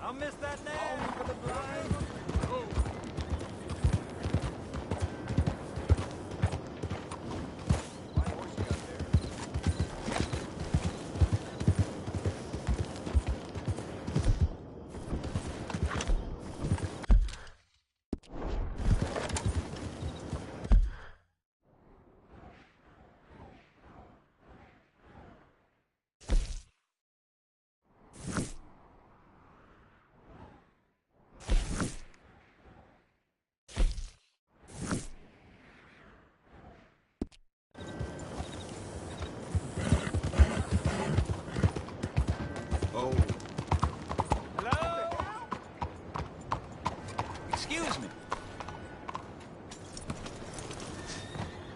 I'll miss that nag for the blind. Oh. Excuse me.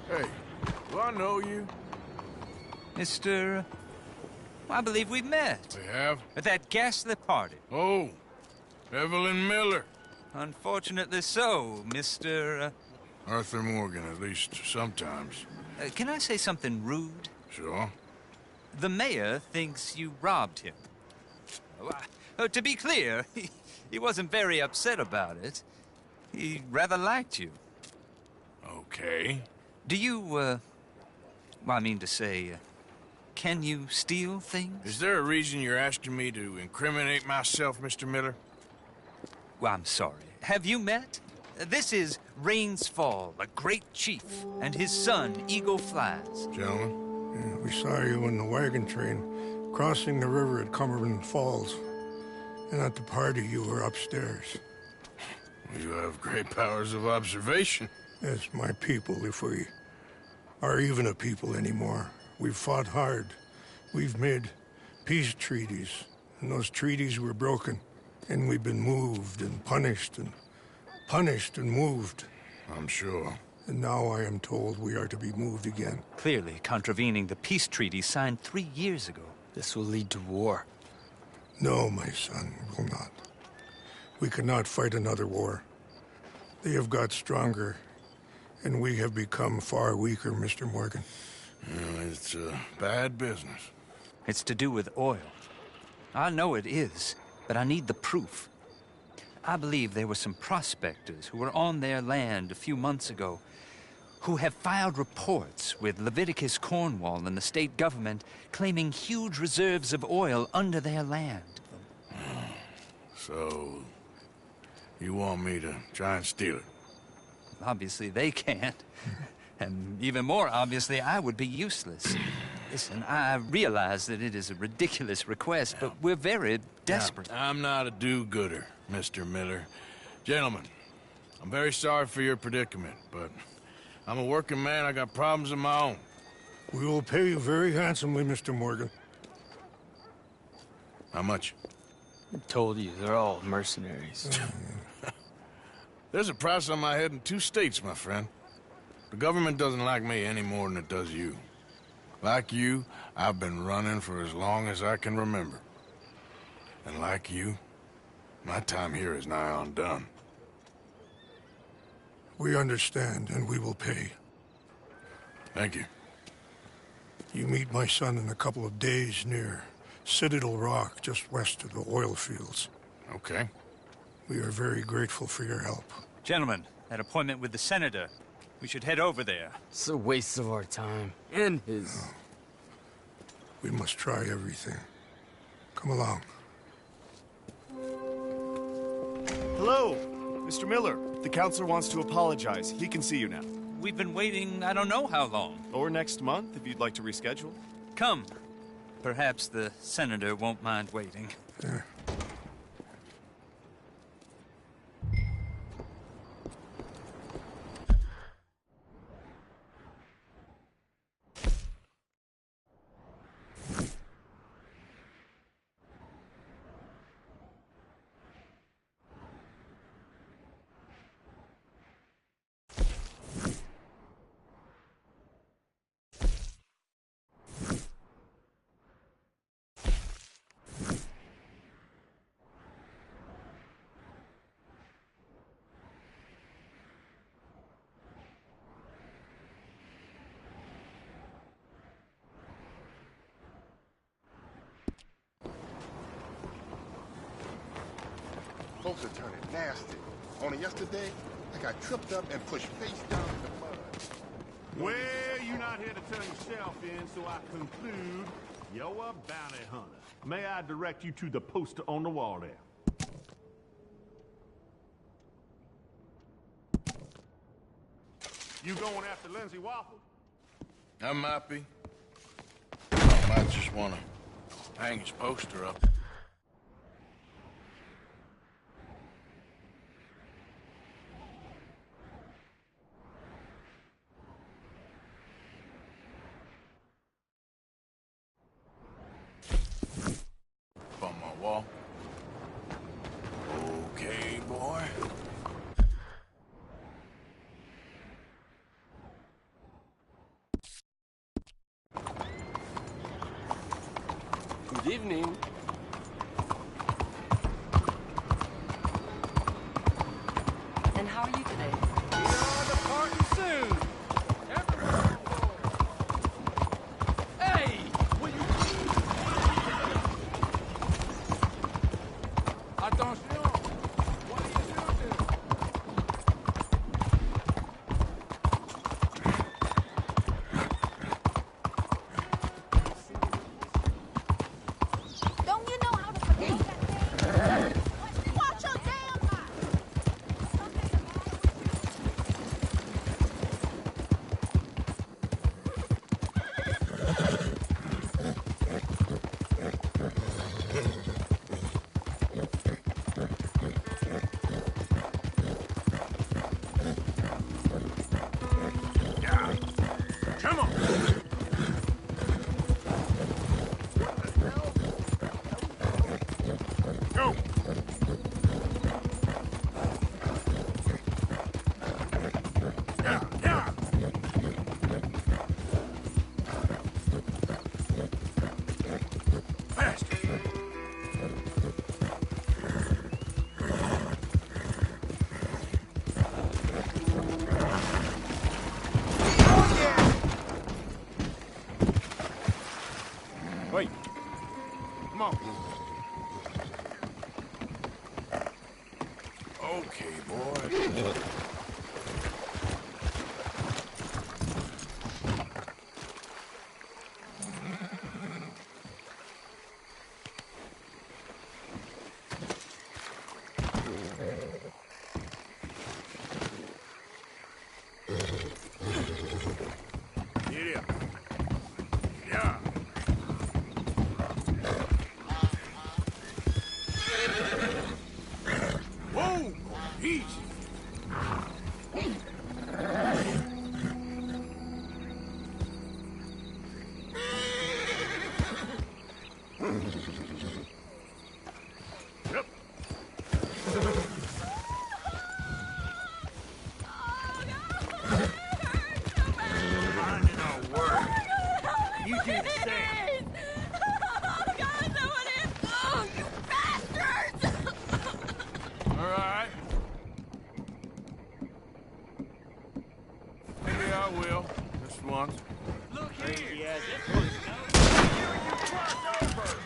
Hey, do I know you? Mr. I believe we met. We have? At that ghastly party. Oh, Evelyn Miller. Unfortunately so, Mr. Arthur Morgan, at least sometimes. Can I say something rude? Sure. The mayor thinks you robbed him. To be clear, he wasn't very upset about it. He rather liked you. Okay. Do you, well, I mean to say, can you steal things? Is there a reason you're asking me to incriminate myself, Mr. Miller? Well, I'm sorry. Have you met? This is Rains Fall, a great chief, and his son, Eagle Flies. Gentlemen? Yeah, we saw you in the wagon train crossing the river at Cumberland Falls. And at the party, you were upstairs. You have great powers of observation. Yes, my people, if we are even a people anymore. We've fought hard. We've made peace treaties, and those treaties were broken. And we've been moved and punished and moved. I'm sure. And now I am told we are to be moved again. Clearly contravening the peace treaty signed 3 years ago. This will lead to war. No, my son, will not. We cannot fight another war. They have got stronger, and we have become far weaker, Mr. Morgan. Well, it's bad business. It's to do with oil. I know it is, but I need the proof. I believe there were some prospectors who were on their land a few months ago who have filed reports with Leviticus Cornwall and the state government claiming huge reserves of oil under their land. So, you want me to try and steal it? Obviously, they can't. And even more obviously, I would be useless. Listen, I realize that it is a ridiculous request, but we're very desperate. Now, I'm not a do-gooder, Mr. Miller. Gentlemen, I'm very sorry for your predicament, but I'm a working man. I got problems of my own. We will pay you very handsomely, Mr. Morgan. How much? I told you, they're all mercenaries. There's a price on my head in 2 states, my friend. The government doesn't like me any more than it does you. Like you, I've been running for as long as I can remember. And like you, my time here is nigh on done. We understand, and we will pay. Thank you. You meet my son in a couple of days near Citadel Rock, just west of the oil fields. Okay. We are very grateful for your help. Gentlemen, that appointment with the senator. We should head over there. It's a waste of our time. And his. We must try everything. Come along. Hello, Mr. Miller. The counselor wants to apologize. He can see you now. We've been waiting I don't know how long. Or next month, if you'd like to reschedule. Come. Perhaps the senator won't mind waiting. Yeah. Folks are turning nasty. Only yesterday, I got tripped up and pushed face down in the mud. Well, you're not here to turn yourself in, so I conclude you're a bounty hunter. May I direct you to the poster on the wall there? You going after Lindsay Waffle? I might be. I might just want to hang his poster up. On my wall. Okay, boy. Good evening. And how are you today? We are departing soon. Everyone on board. Hey, will you? Attention. What are you doing? I will. Just once. Look here. Yes. This one's no. You crossed over.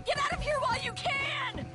Get out of here while you can!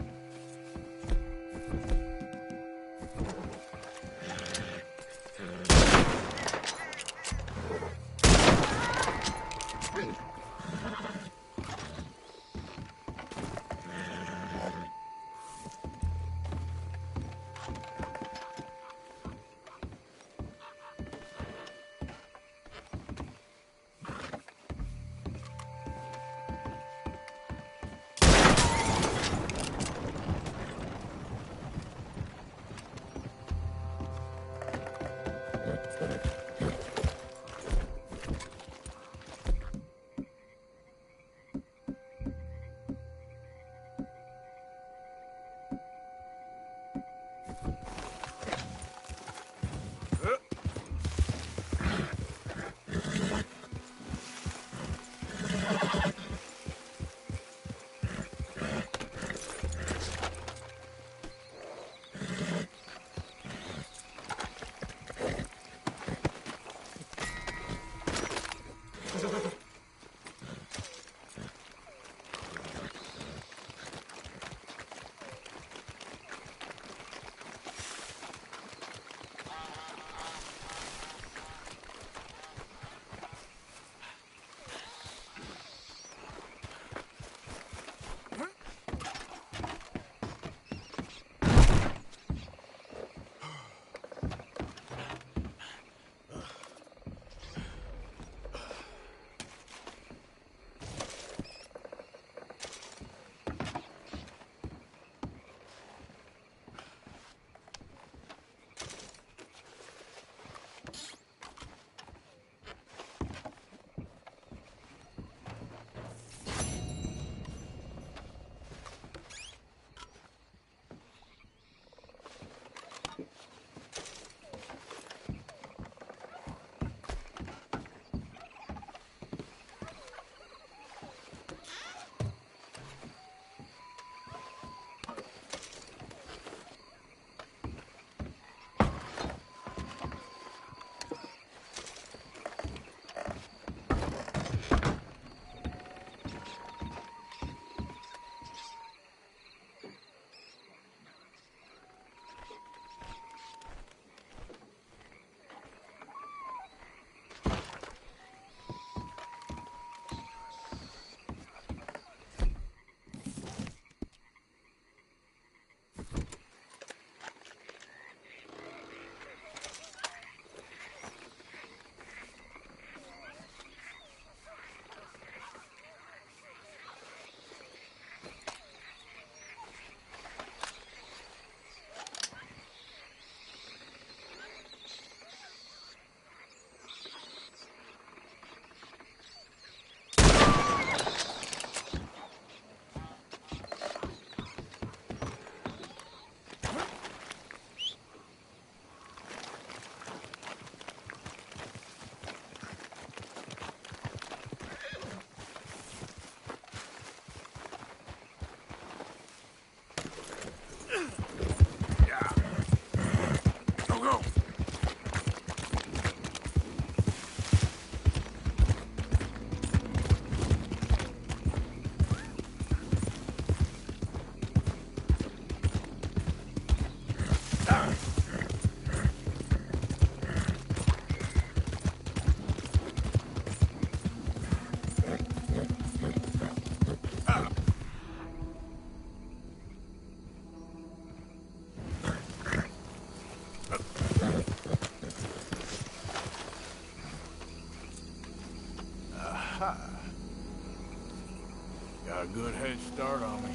Got a good head start on me.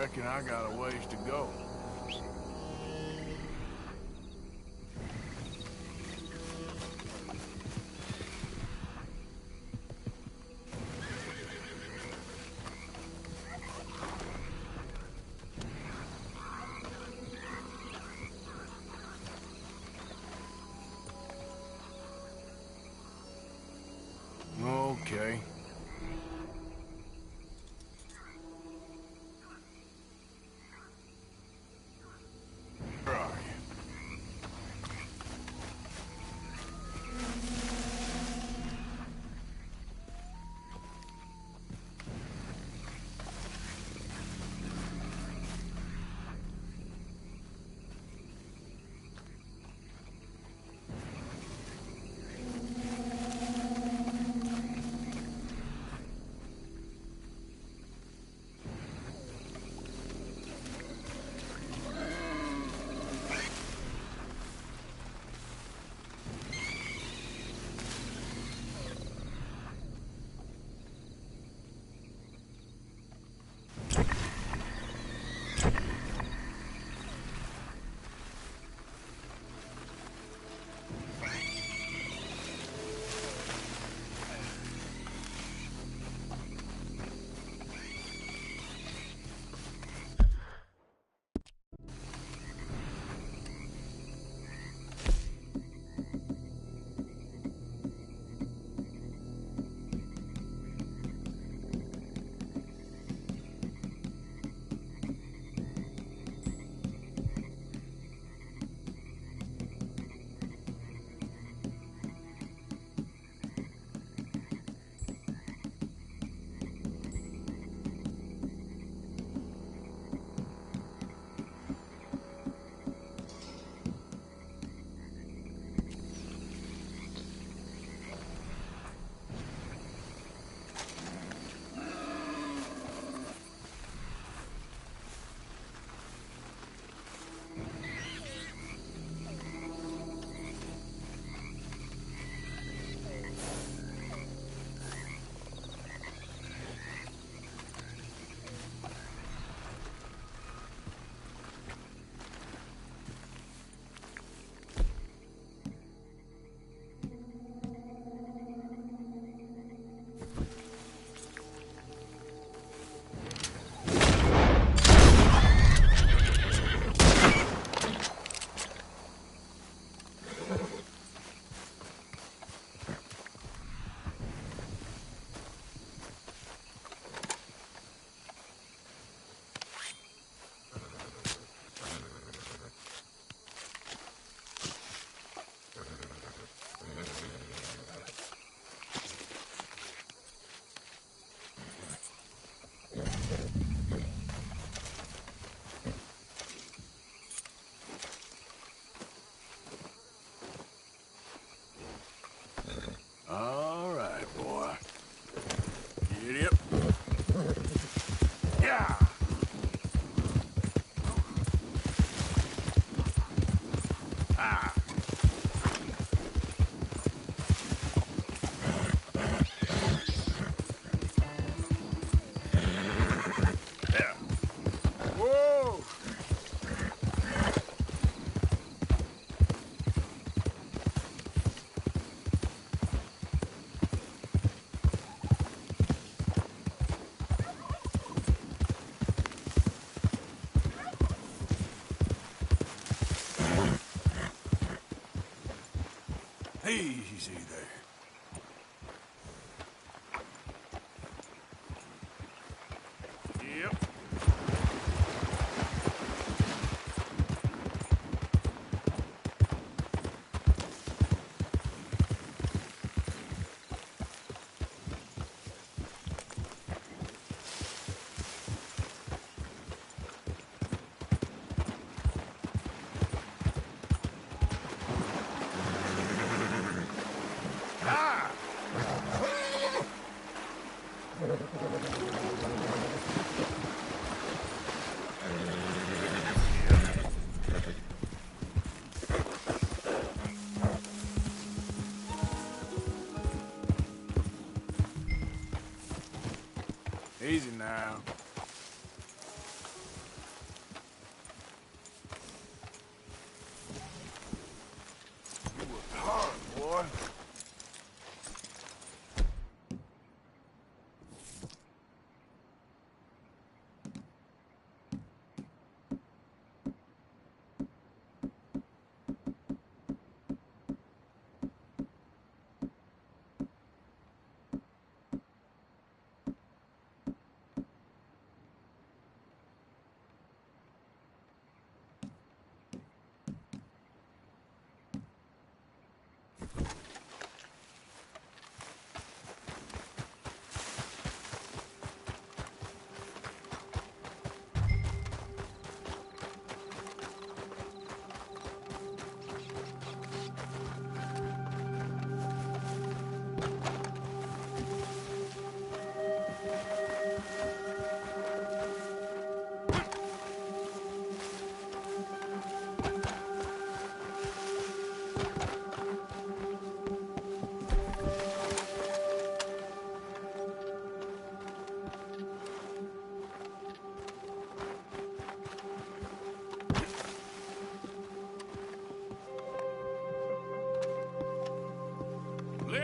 Reckon I got a ways to go. Okay. Where are you? All right, boy. Get up. Yeah. Ah. There. Whoa. Easy there. Yep.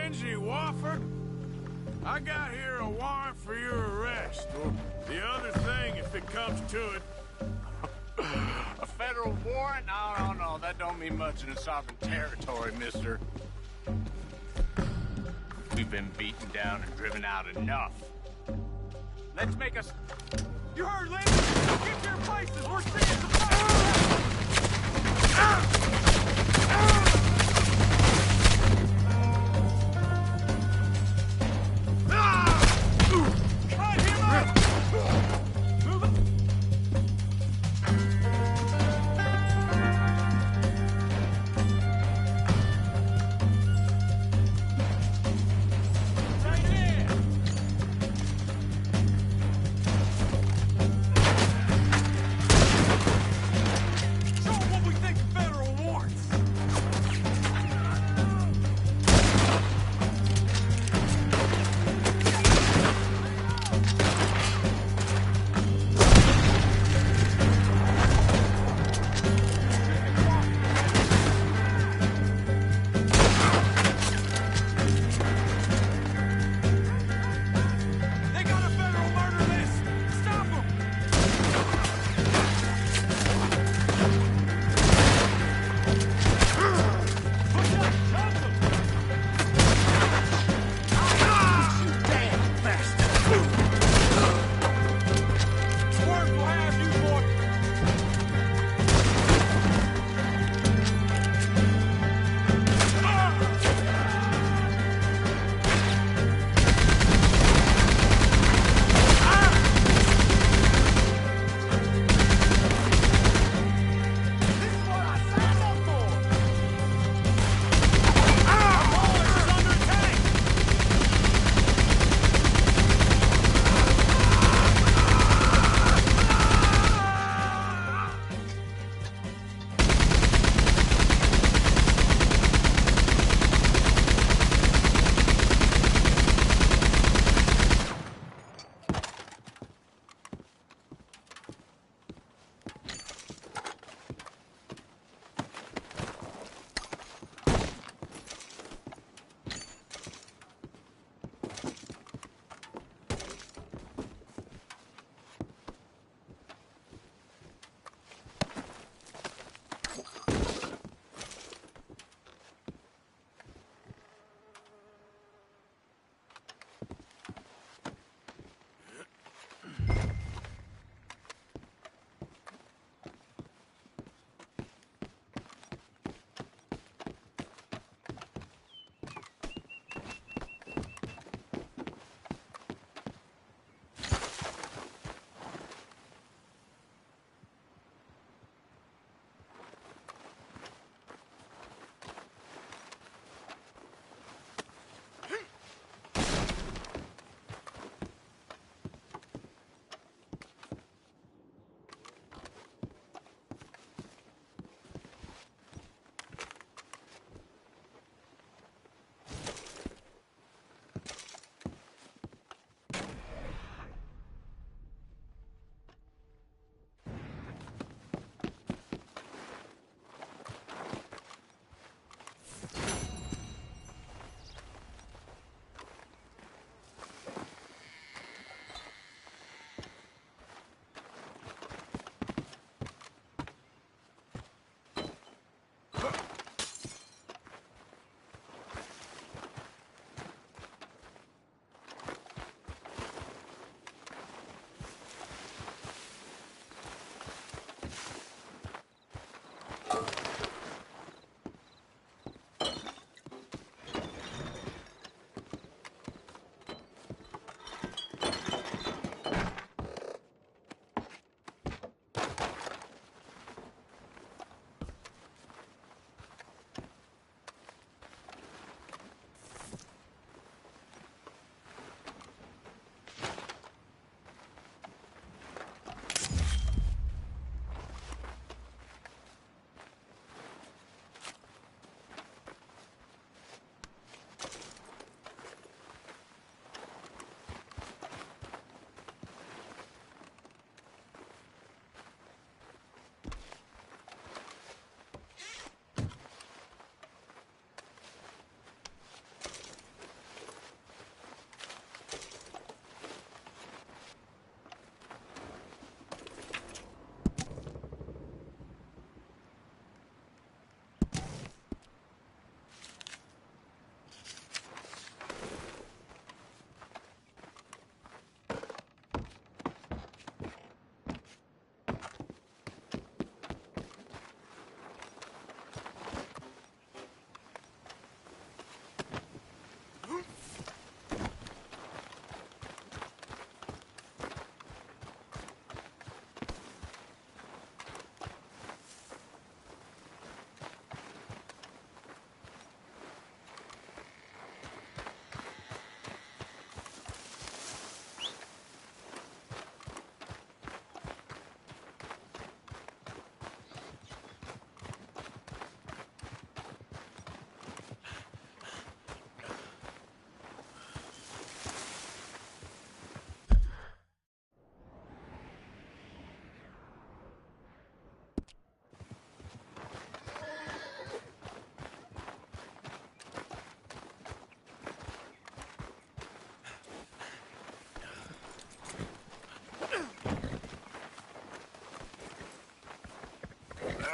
Lindsay Wofford. I got here a warrant for your arrest, or the other thing if it comes to it. A federal warrant? No, that don't mean much in a sovereign territory, mister. We've been beaten down and driven out enough. Let's make us... You heard, ladies? Get to your places! We're seeing some fire! Cut him up! Move it! Right there!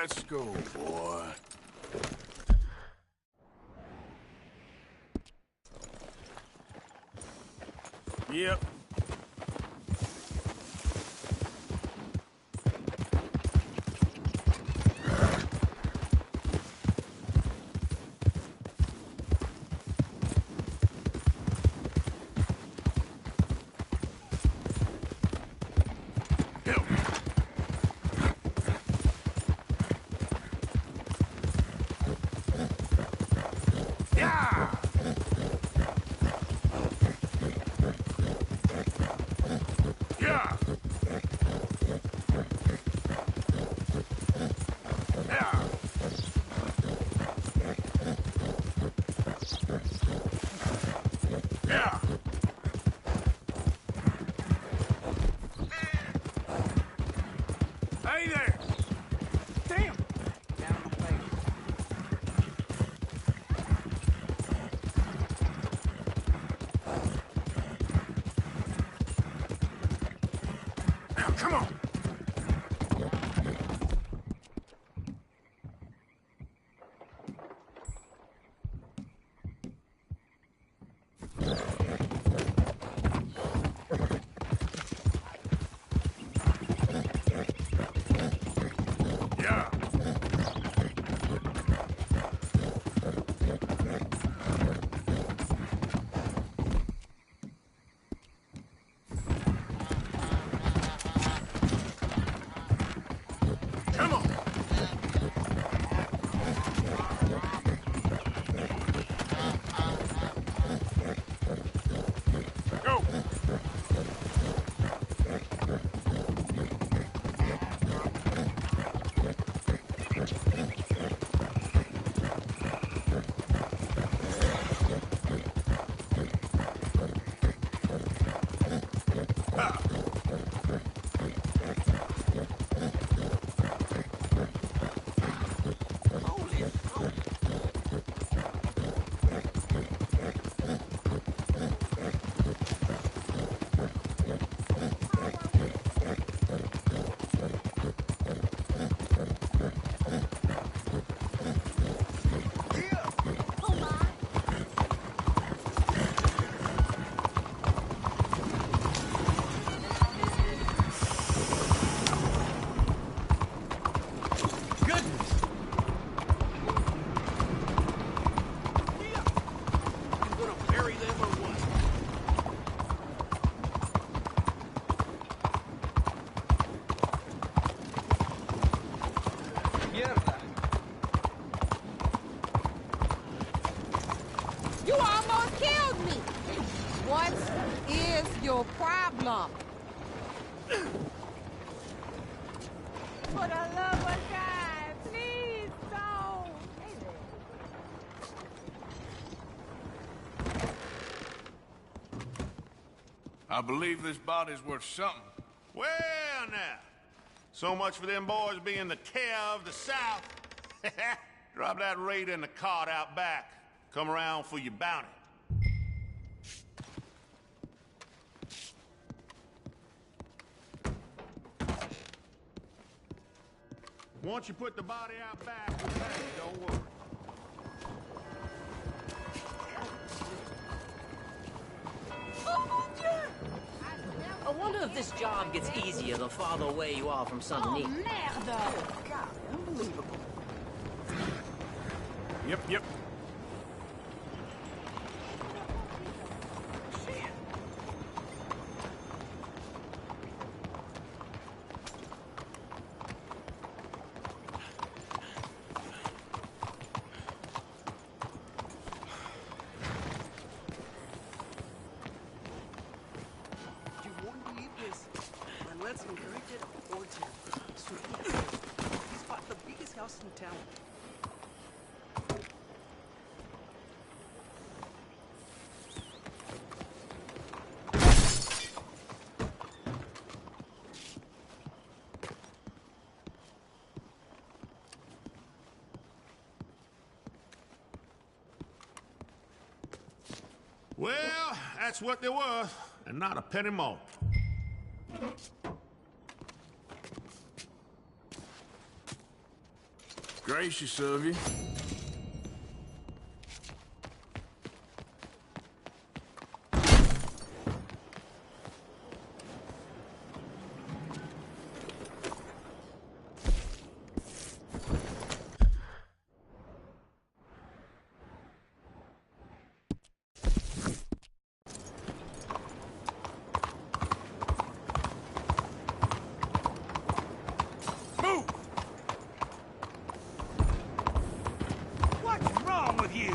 Let's go, boy. Yep. Hey there! Damn! Down on the plate. Now, come on! You almost killed me! What is your problem? For the love of God, please don't! I believe this body's worth something. Well, now. So much for them boys being the terror of the South. Drop that raider in the cart out back. Come around for your bounty. Once you put the body out back, don't worry. I wonder if this job gets easier the farther away you are from Saint-Denis. Oh, merde! God, unbelievable. Yep. Let's encourage it or two. Spot the biggest house in town. Well, that's what they were, and not a penny more. Gracious of you. What's wrong with you?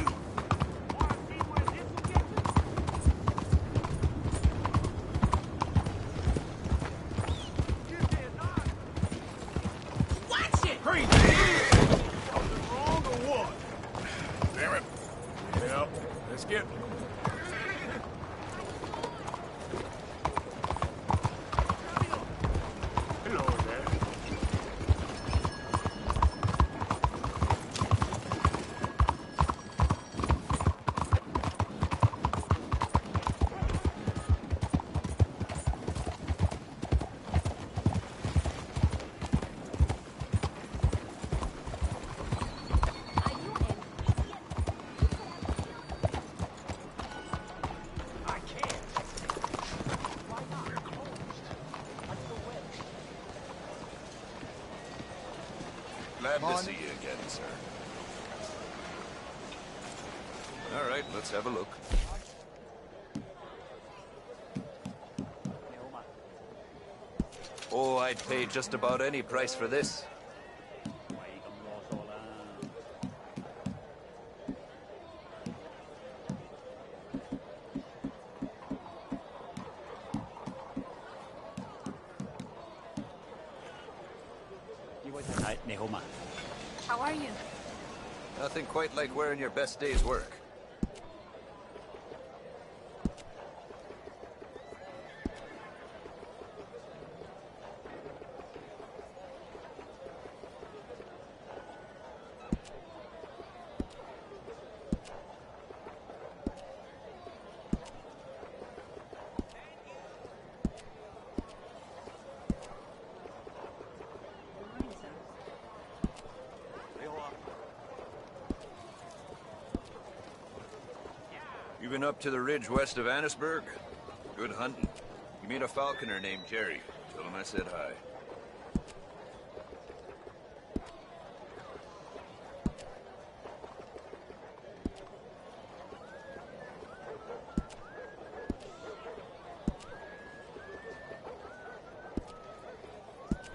Watch it! Crazy! Something wrong or what? Damn it. Yep, let's get... Hello there. Glad to see you again, sir. All right, let's have a look. Oh, I'd pay just about any price for this. How are you? Nothing quite like wearing your best day's work. You been up to the ridge west of Annisburg? Good hunting. You meet a falconer named Jerry. Tell him I said hi.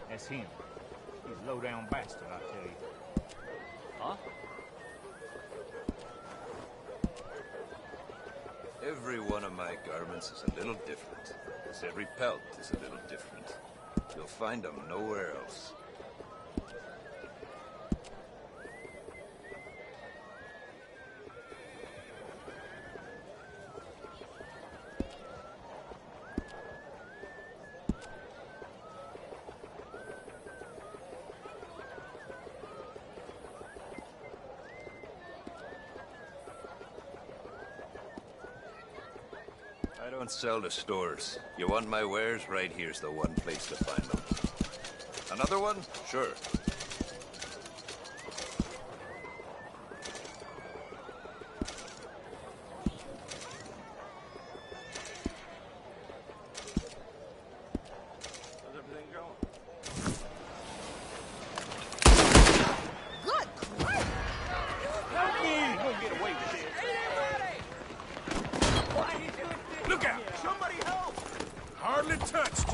That's him. He's a low-down bastard, I tell you. Huh? Every one of my garments is a little different. As every pelt is a little different. You'll find them nowhere else. I don't sell to stores. You want my wares? Right here's the one place to find them. Another one? Sure. How's everything going? Good Christ! Help me! You won't get away with this. Look out! Somebody help! Hardly touched.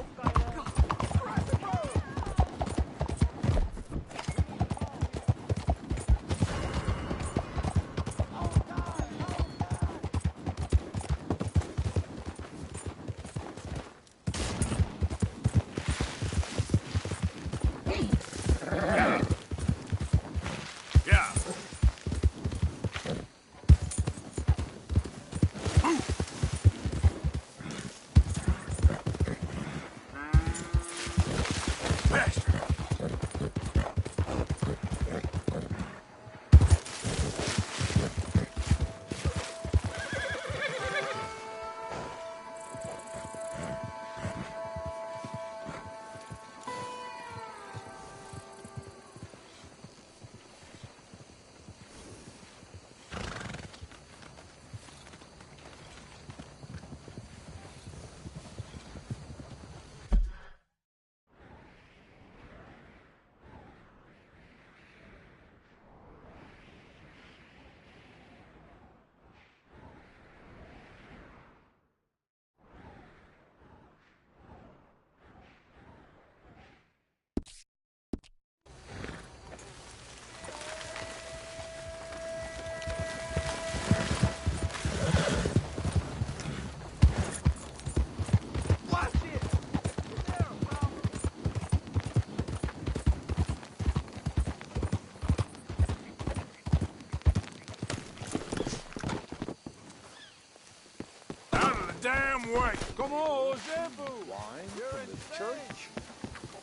damn way! Come on, osez-vous! Wine from the church?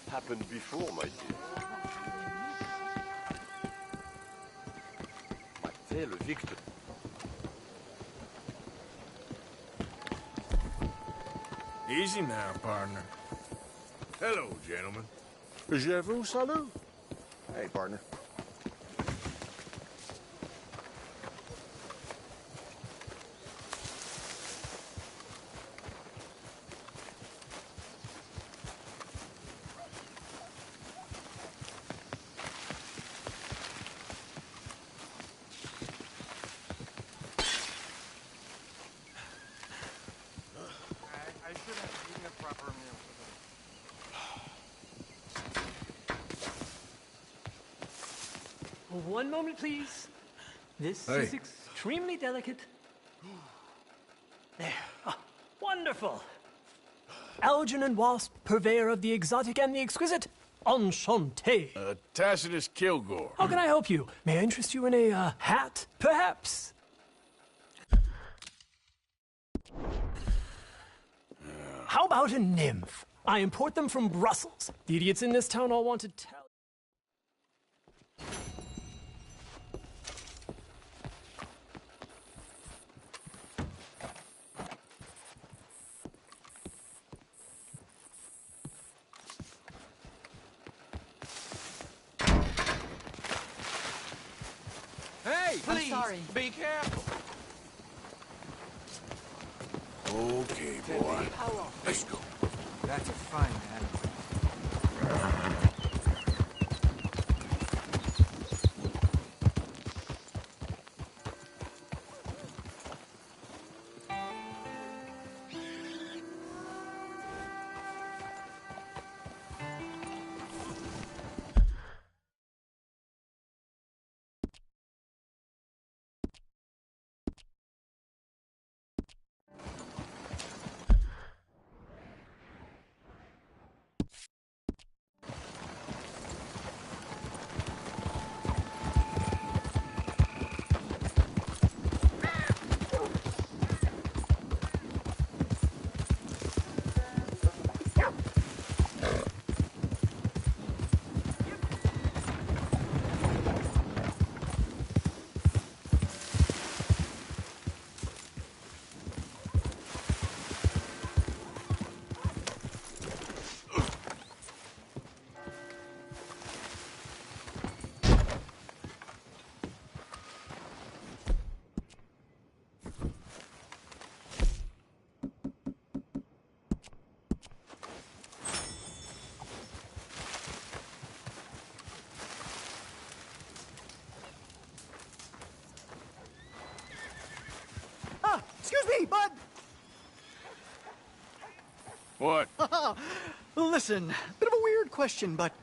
Happened before, my dear. Mathieu le Victor. Easy now, partner. Hello, gentlemen. Je vous salue. Hey, partner. I should have eaten a proper meal. One moment, please. This Hey. is extremely delicate. There. Ah, wonderful. Algernon Wasp, purveyor of the exotic and the exquisite. Enchanté. Tacitus Kilgore. How can I help you? May I interest you in a hat, perhaps? How about a nymph? I import them from Brussels. The idiots in this town all want to tell. Hey, I'm please, sorry. be careful. Okay, boy. Let's go. That's a fine animal. Excuse me, bud! What? Listen, bit of a weird question, but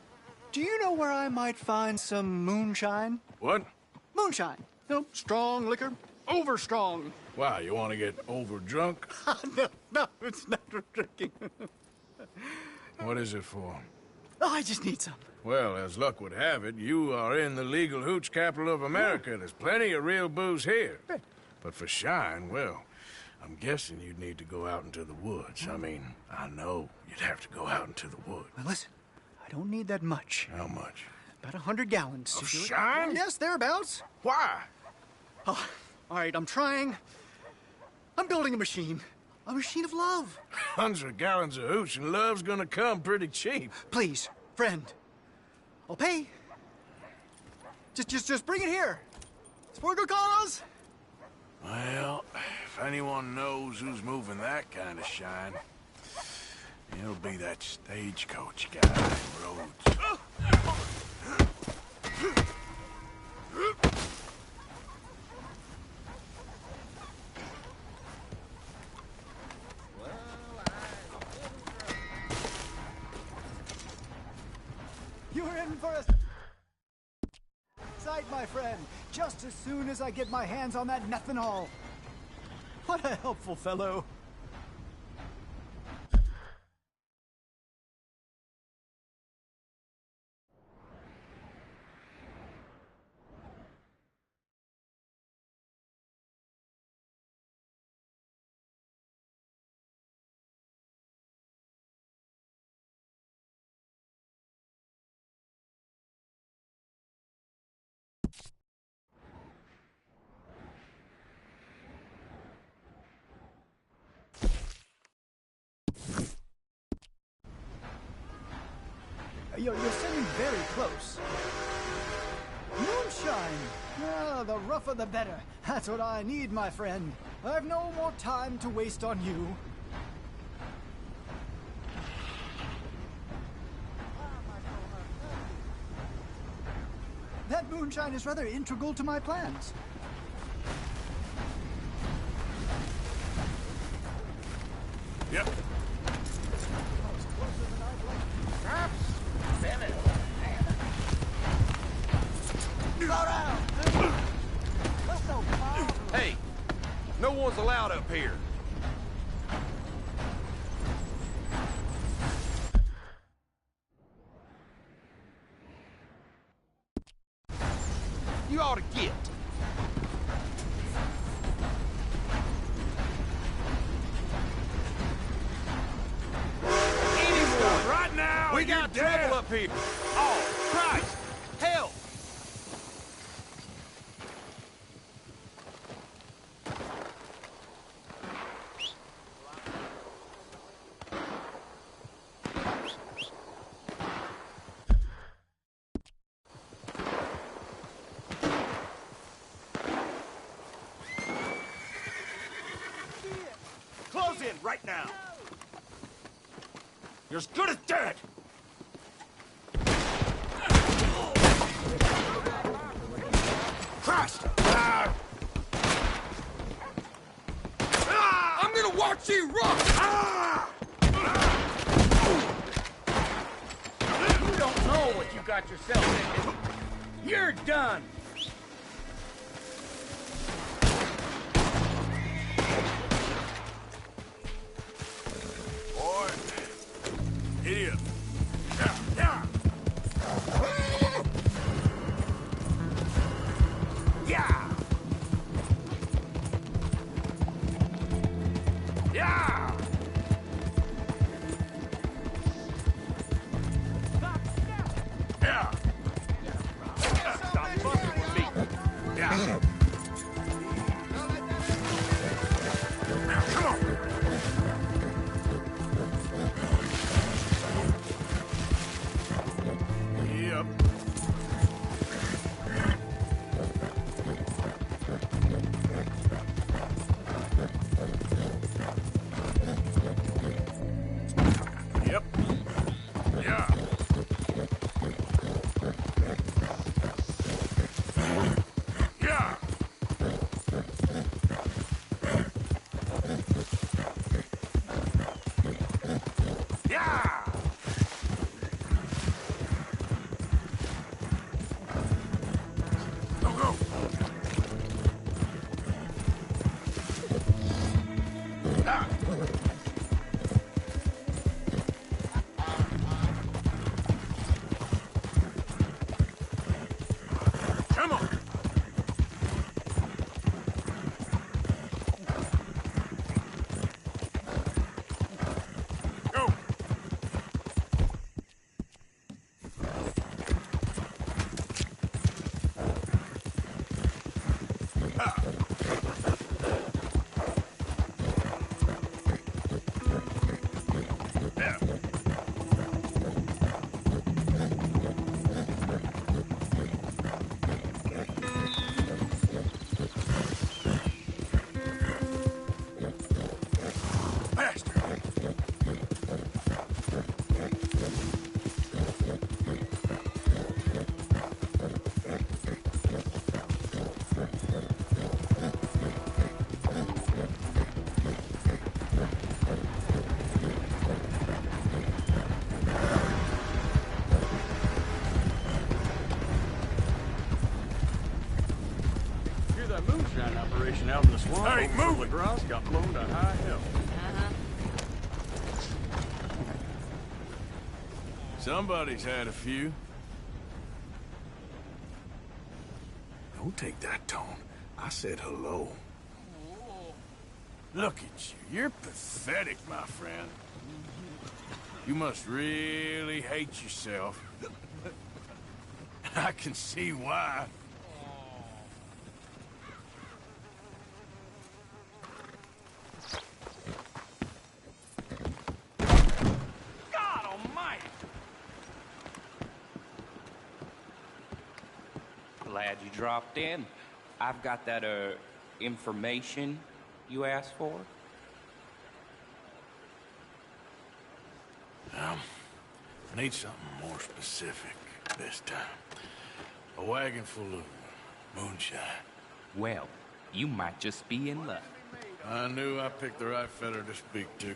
do you know where I might find some moonshine? What? Moonshine. You know, strong liquor. Over strong. Wow, you want to get over drunk? No, it's not for drinking. What is it for? Oh, I just need some. Well, as luck would have it, you are in the legal hooch capital of America. There's plenty of real booze here. But for shine, well, I'm guessing you'd need to go out into the woods. I mean, I know you'd have to go out into the woods. Now listen, I don't need that much. How much? About 100 gallons Of to do it. shine? Yes, thereabouts. Why? Oh, all right, I'm trying. I'm building a machine. A machine of love. 100 gallons of hooch and love's gonna come pretty cheap. Please, friend. I'll pay. Just bring it here. It's for a good cause. Well, if anyone knows who's moving that kind of shine, it'll be that stagecoach guy, Rhodes. You're in for a sight, my friend. Just as soon as I get my hands on that methanol. What a helpful fellow. You're sitting very close. Moonshine! Ah, the rougher the better. That's what I need, my friend. I've no more time to waste on you. That moonshine is rather integral to my plans. Yep. Hey, no one's allowed up here. You ought to get. Anyone right now? We got trouble up here. Oh, Christ! Help! Close in right now. You're as good as dead. Christ! I'm gonna watch you run! You don't know what you got yourself into. You're done. Boy. Idiot. Yeah, yeah. Yeah. Yeah. Yeah. Stop fucking with me. Yeah. Now, come on. Yep. Yep. Yeah. Yeah. Yeah. Go, go. Ah. Come on. Go. Ah. Yeah. Bastard. Hear that moonshine operation out in the swamp? Hey, over move La it. Grasse got blown to high hell. Somebody's had a few. Don't take that tone. I said hello. Look at you. You're pathetic, my friend. You must really hate yourself. I can see why. glad you dropped in. I've got that, information you asked for. I need something more specific this time. A wagon full of moonshine. Well, you might just be in luck. I knew I picked the right fella to speak to.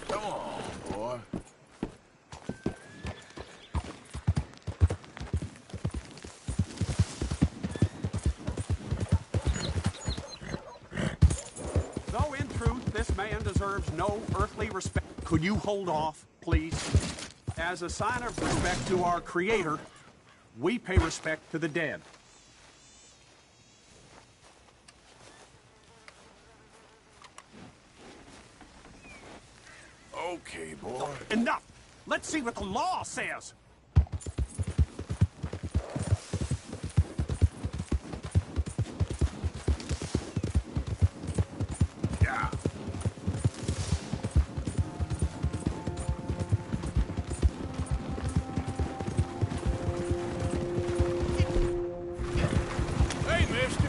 Come on, boy. Though in truth, this man deserves no earthly respect. Could you hold off, please? As a sign of respect to our Creator, we pay respect to the dead. Okay, boy. Enough! Let's see what the law says! Yeah. Hey, mister.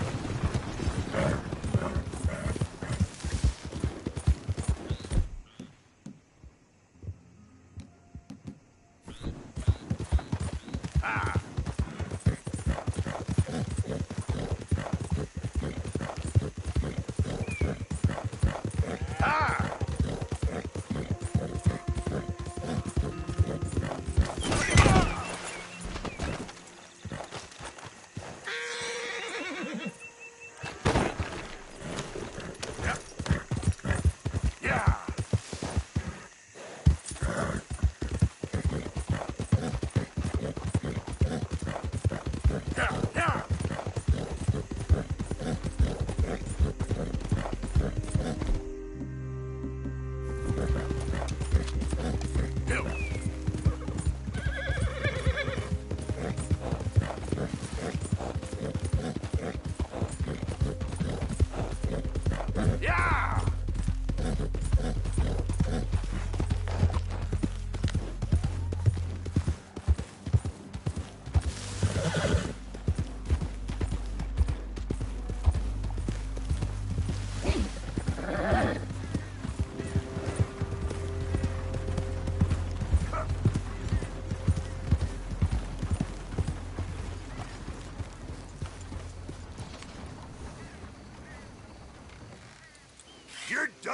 You're done!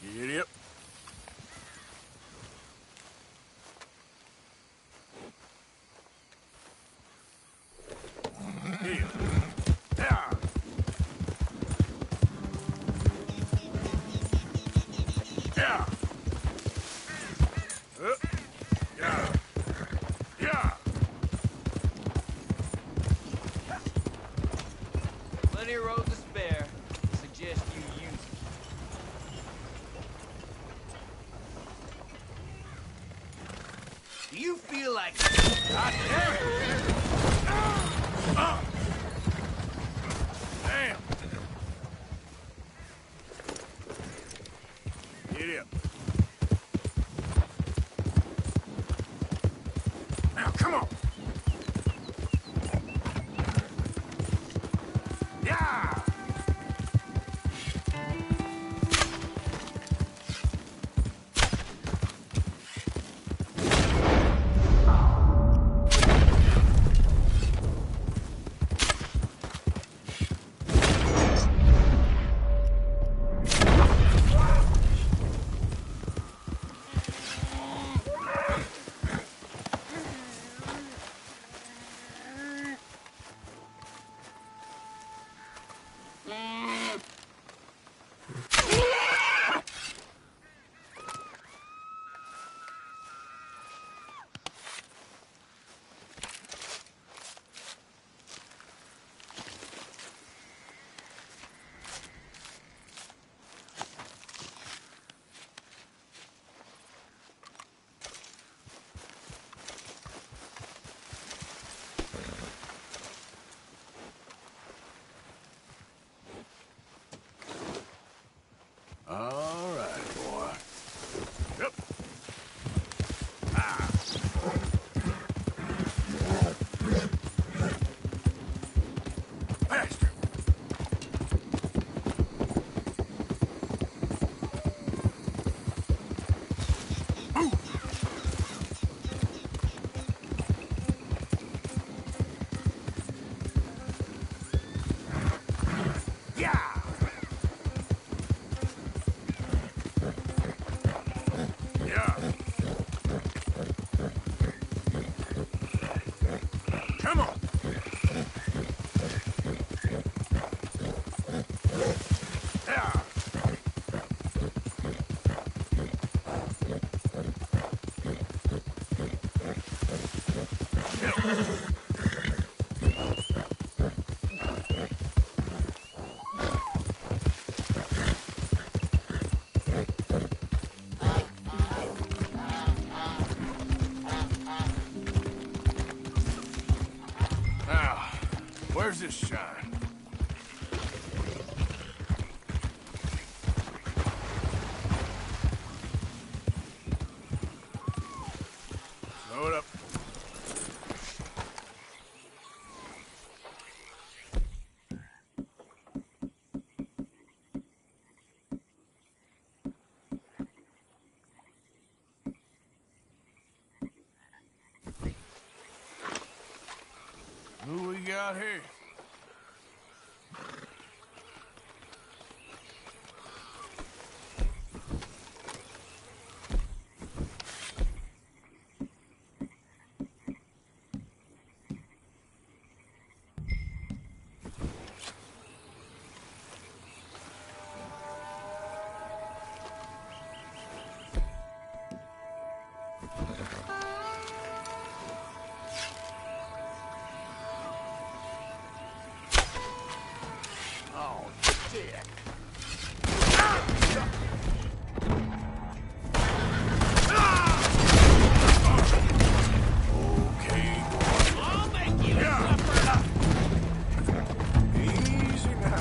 You idiot. Here. Yeah. Yeah. Yeah. Yeah. Plenty of road to spare. Suggest you use it. Do you feel like... God damn it! Damn. Idiot. Now, come on. Yeah. Come on. Now, where's this shine? Load up. Who we got here? Oh, dick. Okay, boy. I'll make you suffer. Easy now.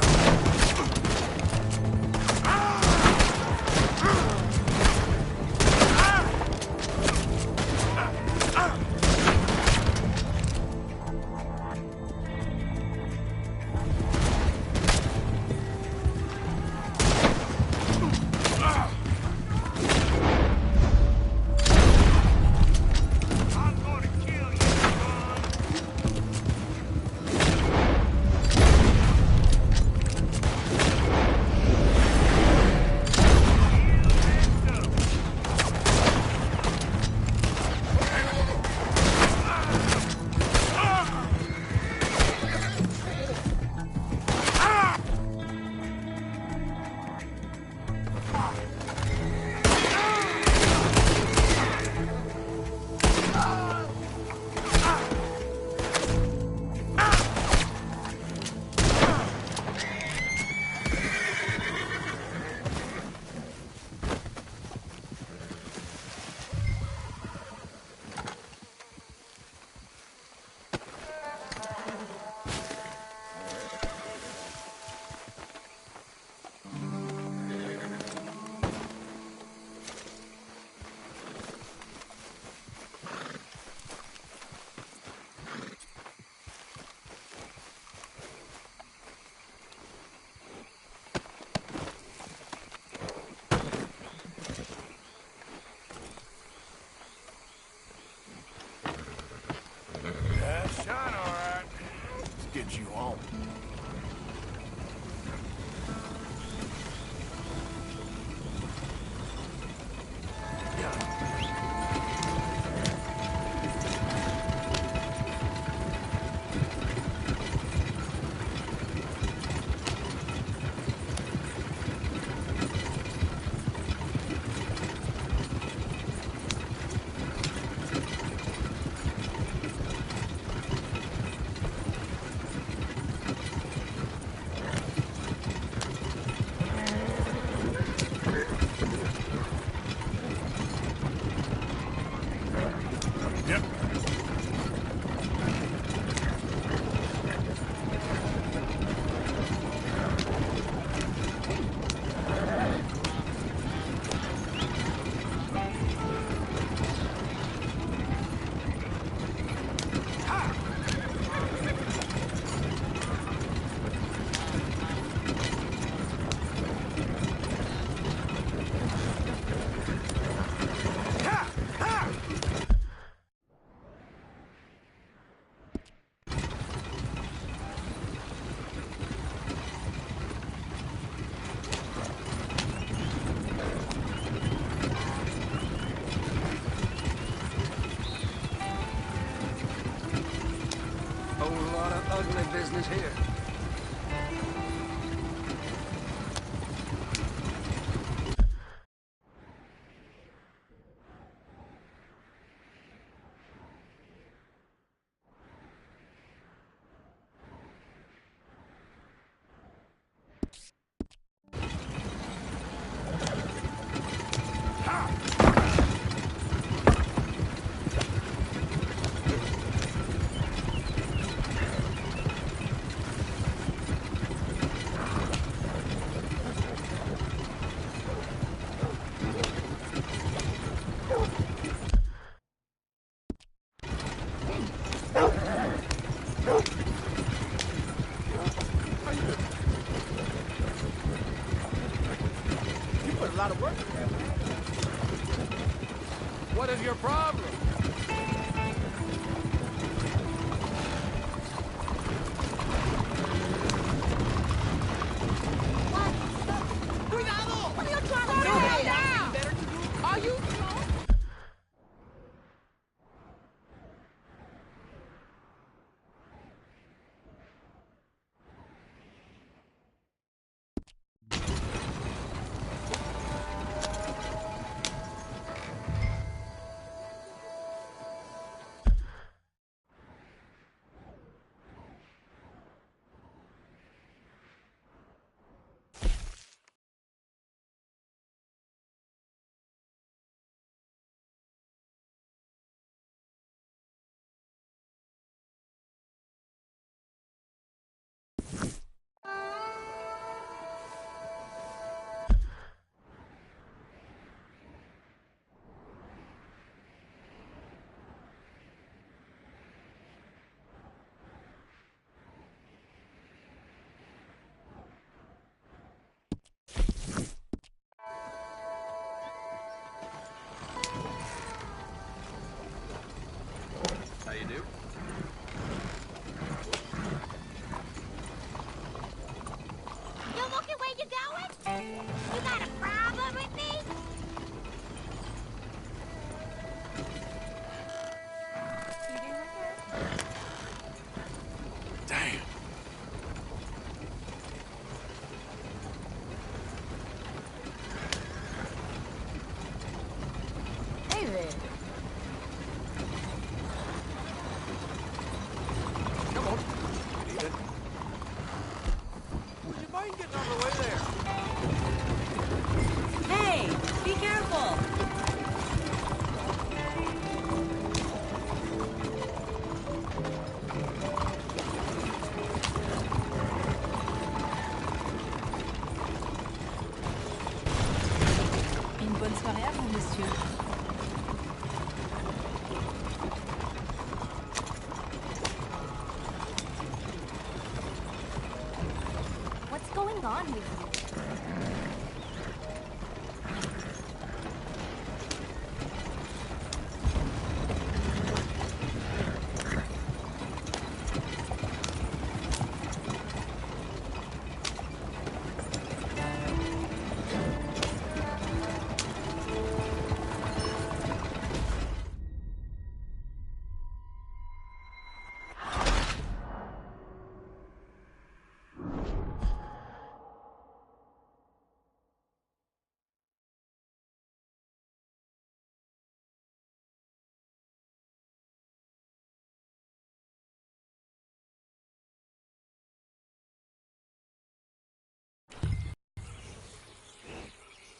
Shine, all right. Let's get you home. Whole lot of ugly business here. You put a lot of work in that. What is your problem? Cuidado! What are you trying to do? Are you slow? How you do? You looking where you going? You got a problem with me? Damn. Hey there. Come on. Need it. Would you mind getting out of the way there? Hey, be careful. Une bonne soirée à vous, monsieur. What's going on with you?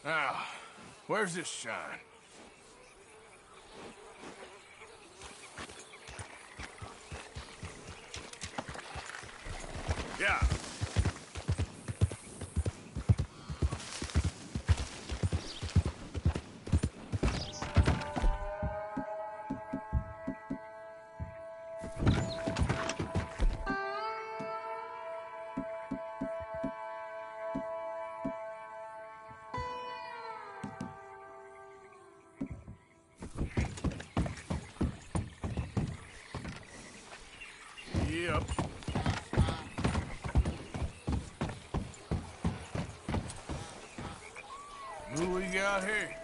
Now, where's this shine? Yeah. Yep. Who we got here?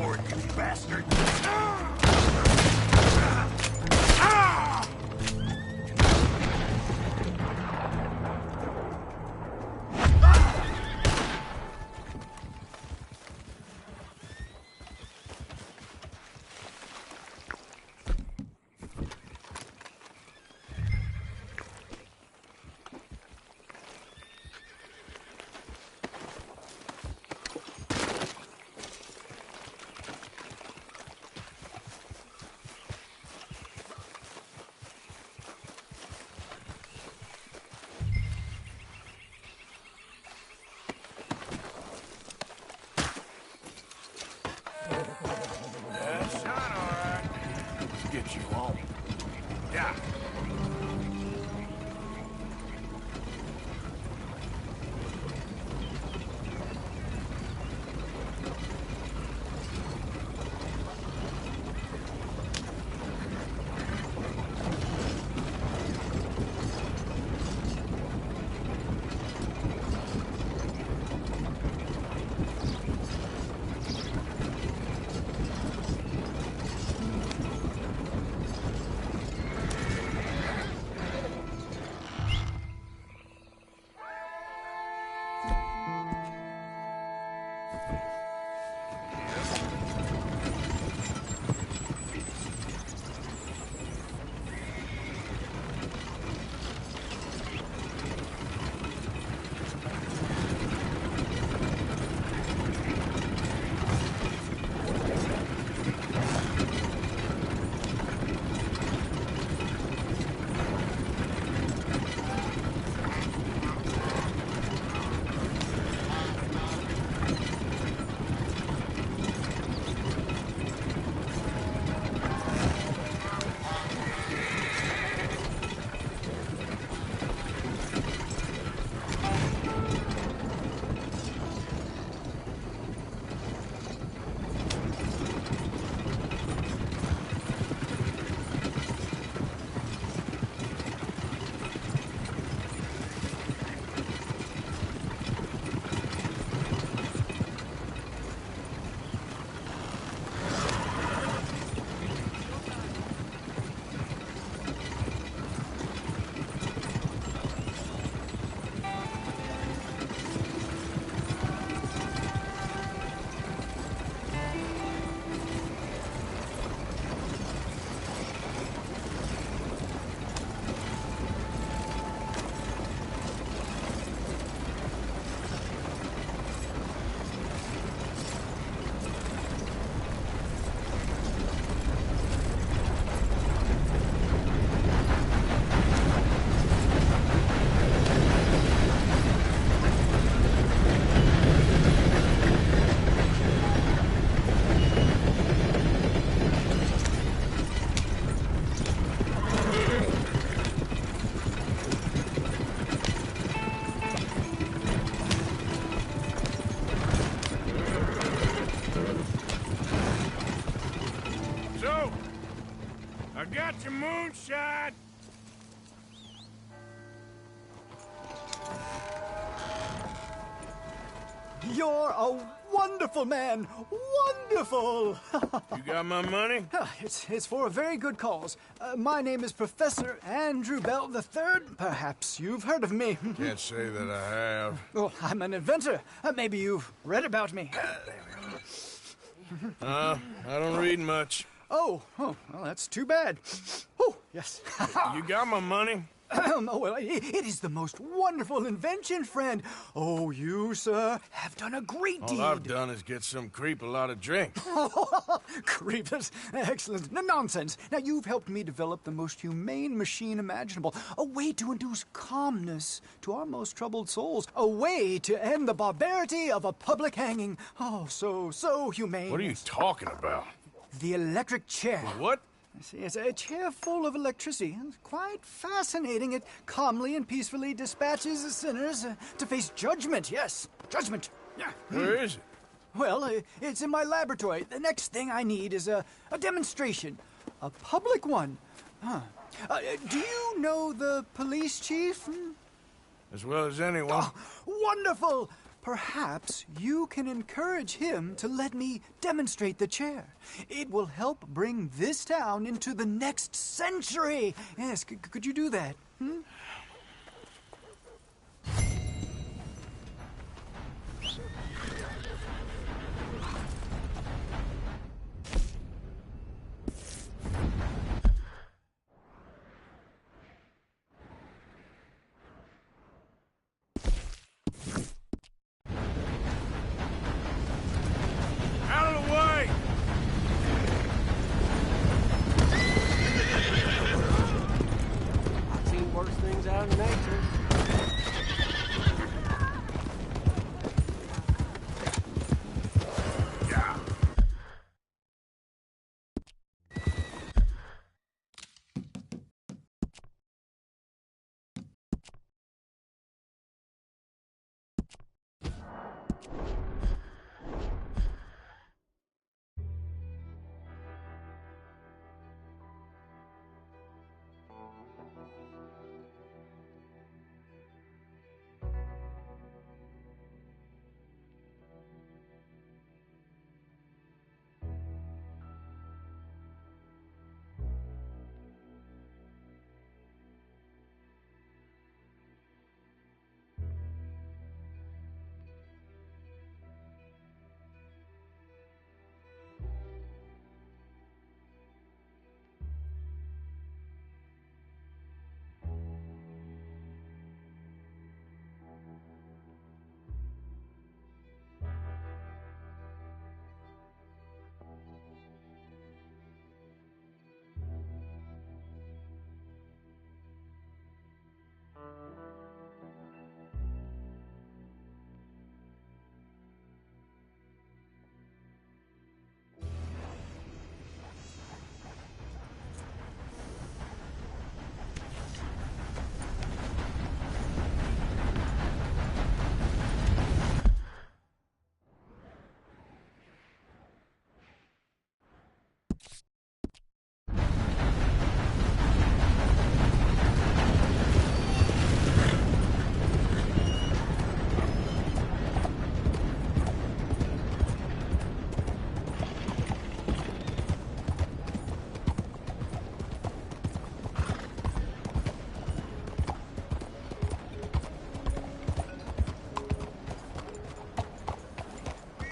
for it, you bastard! Get you home. Yeah. got your moonshine. You're a wonderful man. Wonderful. You got my money? It's for a very good cause. My name is Professor Andrew Bell III. Perhaps you've heard of me. Can't say that I have. Oh, I'm an inventor. Maybe you've read about me. I don't read much. Oh, well, that's too bad. Oh, yes. You got my money? Oh, well, it is the most wonderful invention, friend. Oh, you, sir, have done a great deed. All I've done is get some creep a lot of drink. Creepers. Excellent. Nonsense. Now, you've helped me develop the most humane machine imaginable. A way to induce calmness to our most troubled souls. A way to end the barbarity of a public hanging. Oh, so humane. What are you talking about? The electric chair. What? See, it's a chair full of electricity. It's quite fascinating. It calmly and peacefully dispatches the sinners to face judgment. Yes, judgment. Yeah. Where is it? Well, it's in my laboratory. The next thing I need is a demonstration. A public one. Huh. Do you know the police chief? As well as anyone. Oh, wonderful! perhaps you can encourage him to let me demonstrate the chair. It will help bring this town into the next century. Yes, could you do that? Hmm? Out of the way! I've seen worse things out in nature.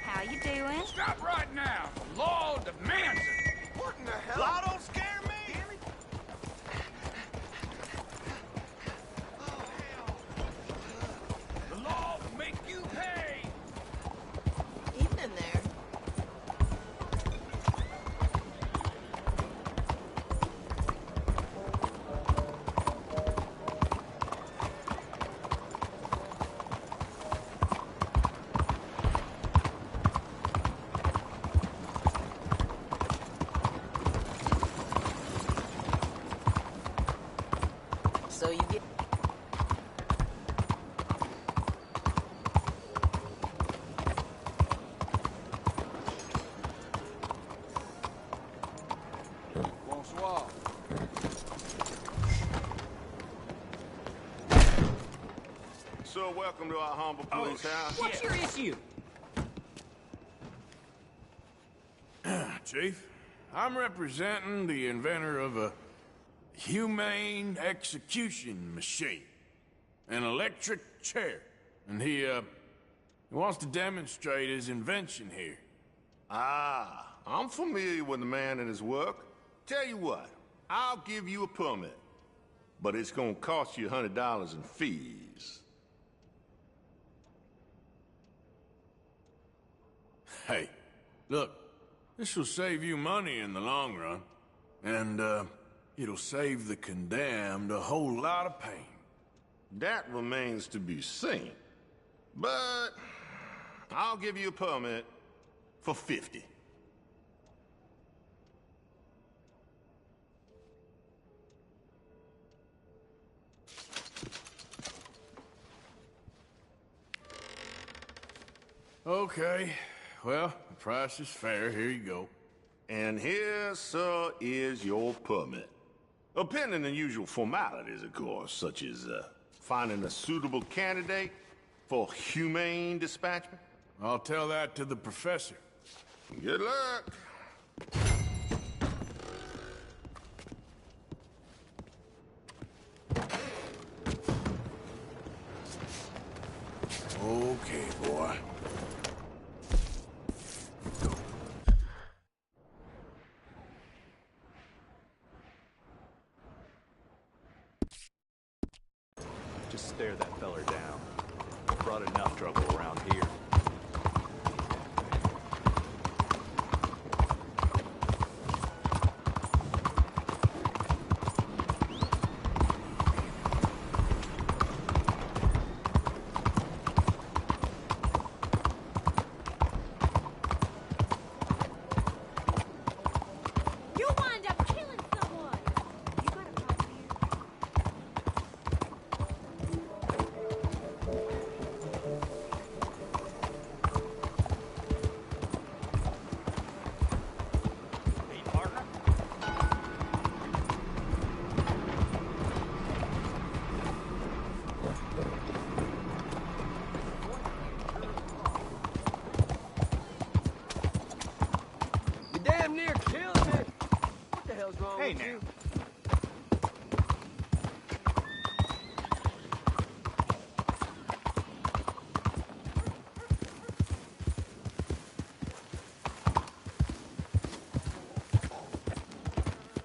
How you doing? Stop right now. The law demands it. What in the hell? Law don't scare me! The law will make you pay. Evening there. So you get... Bonsoir. So welcome to our humble police house. What's your issue? Chief, I'm representing the inventor of a humane execution machine. An electric chair. And he wants to demonstrate his invention here. Ah, I'm familiar with the man and his work. Tell you what, I'll give you a permit. But it's gonna cost you $100 in fees. Hey, look, this will save you money in the long run. And, it'll save the condemned a whole lot of pain. That remains to be seen. But I'll give you a permit for 50. Okay, well, the price is fair. Here you go. And here, sir, is your permit. Pending the usual formalities, of course, such as finding a suitable candidate For humane dispatchment? I'll tell that to the professor. Good luck. Okay, boy. Just stare that feller down. Brought enough trouble around here. You wind up killing someone. You got a problem here? Hey, partner. You damn near killed me. What the hell's wrong with you?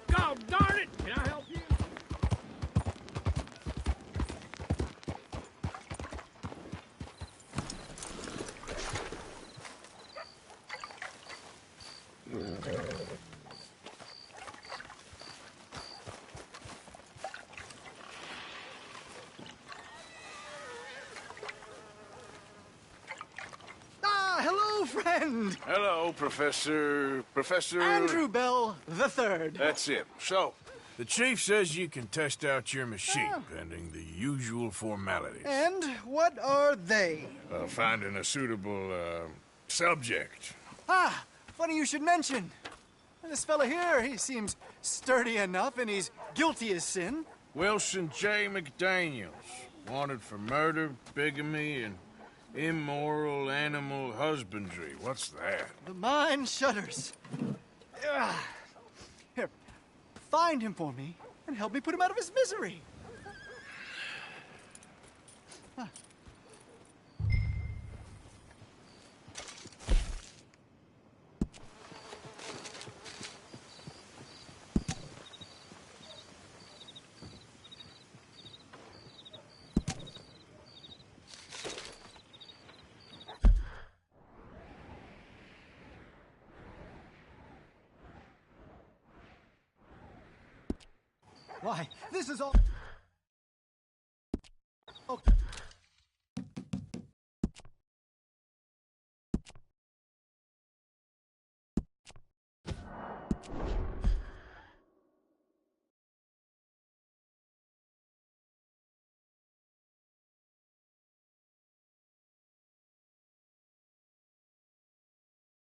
God darn it! Can I help you? Ah, hello, friend. Hello, Professor... Andrew Bell the Third. That's it. So, the chief says you can test out your machine, pending the usual formalities. And what are they? Finding a suitable, subject. Ah, funny you should mention. This fella here, he seems sturdy enough, and he's guilty as sin. Wilson J. McDaniels, wanted for murder, bigamy, and immoral animal husbandry. What's that? The mind shudders. Here, find him for me, and help me put him out of his misery. Why, this is all... Oh.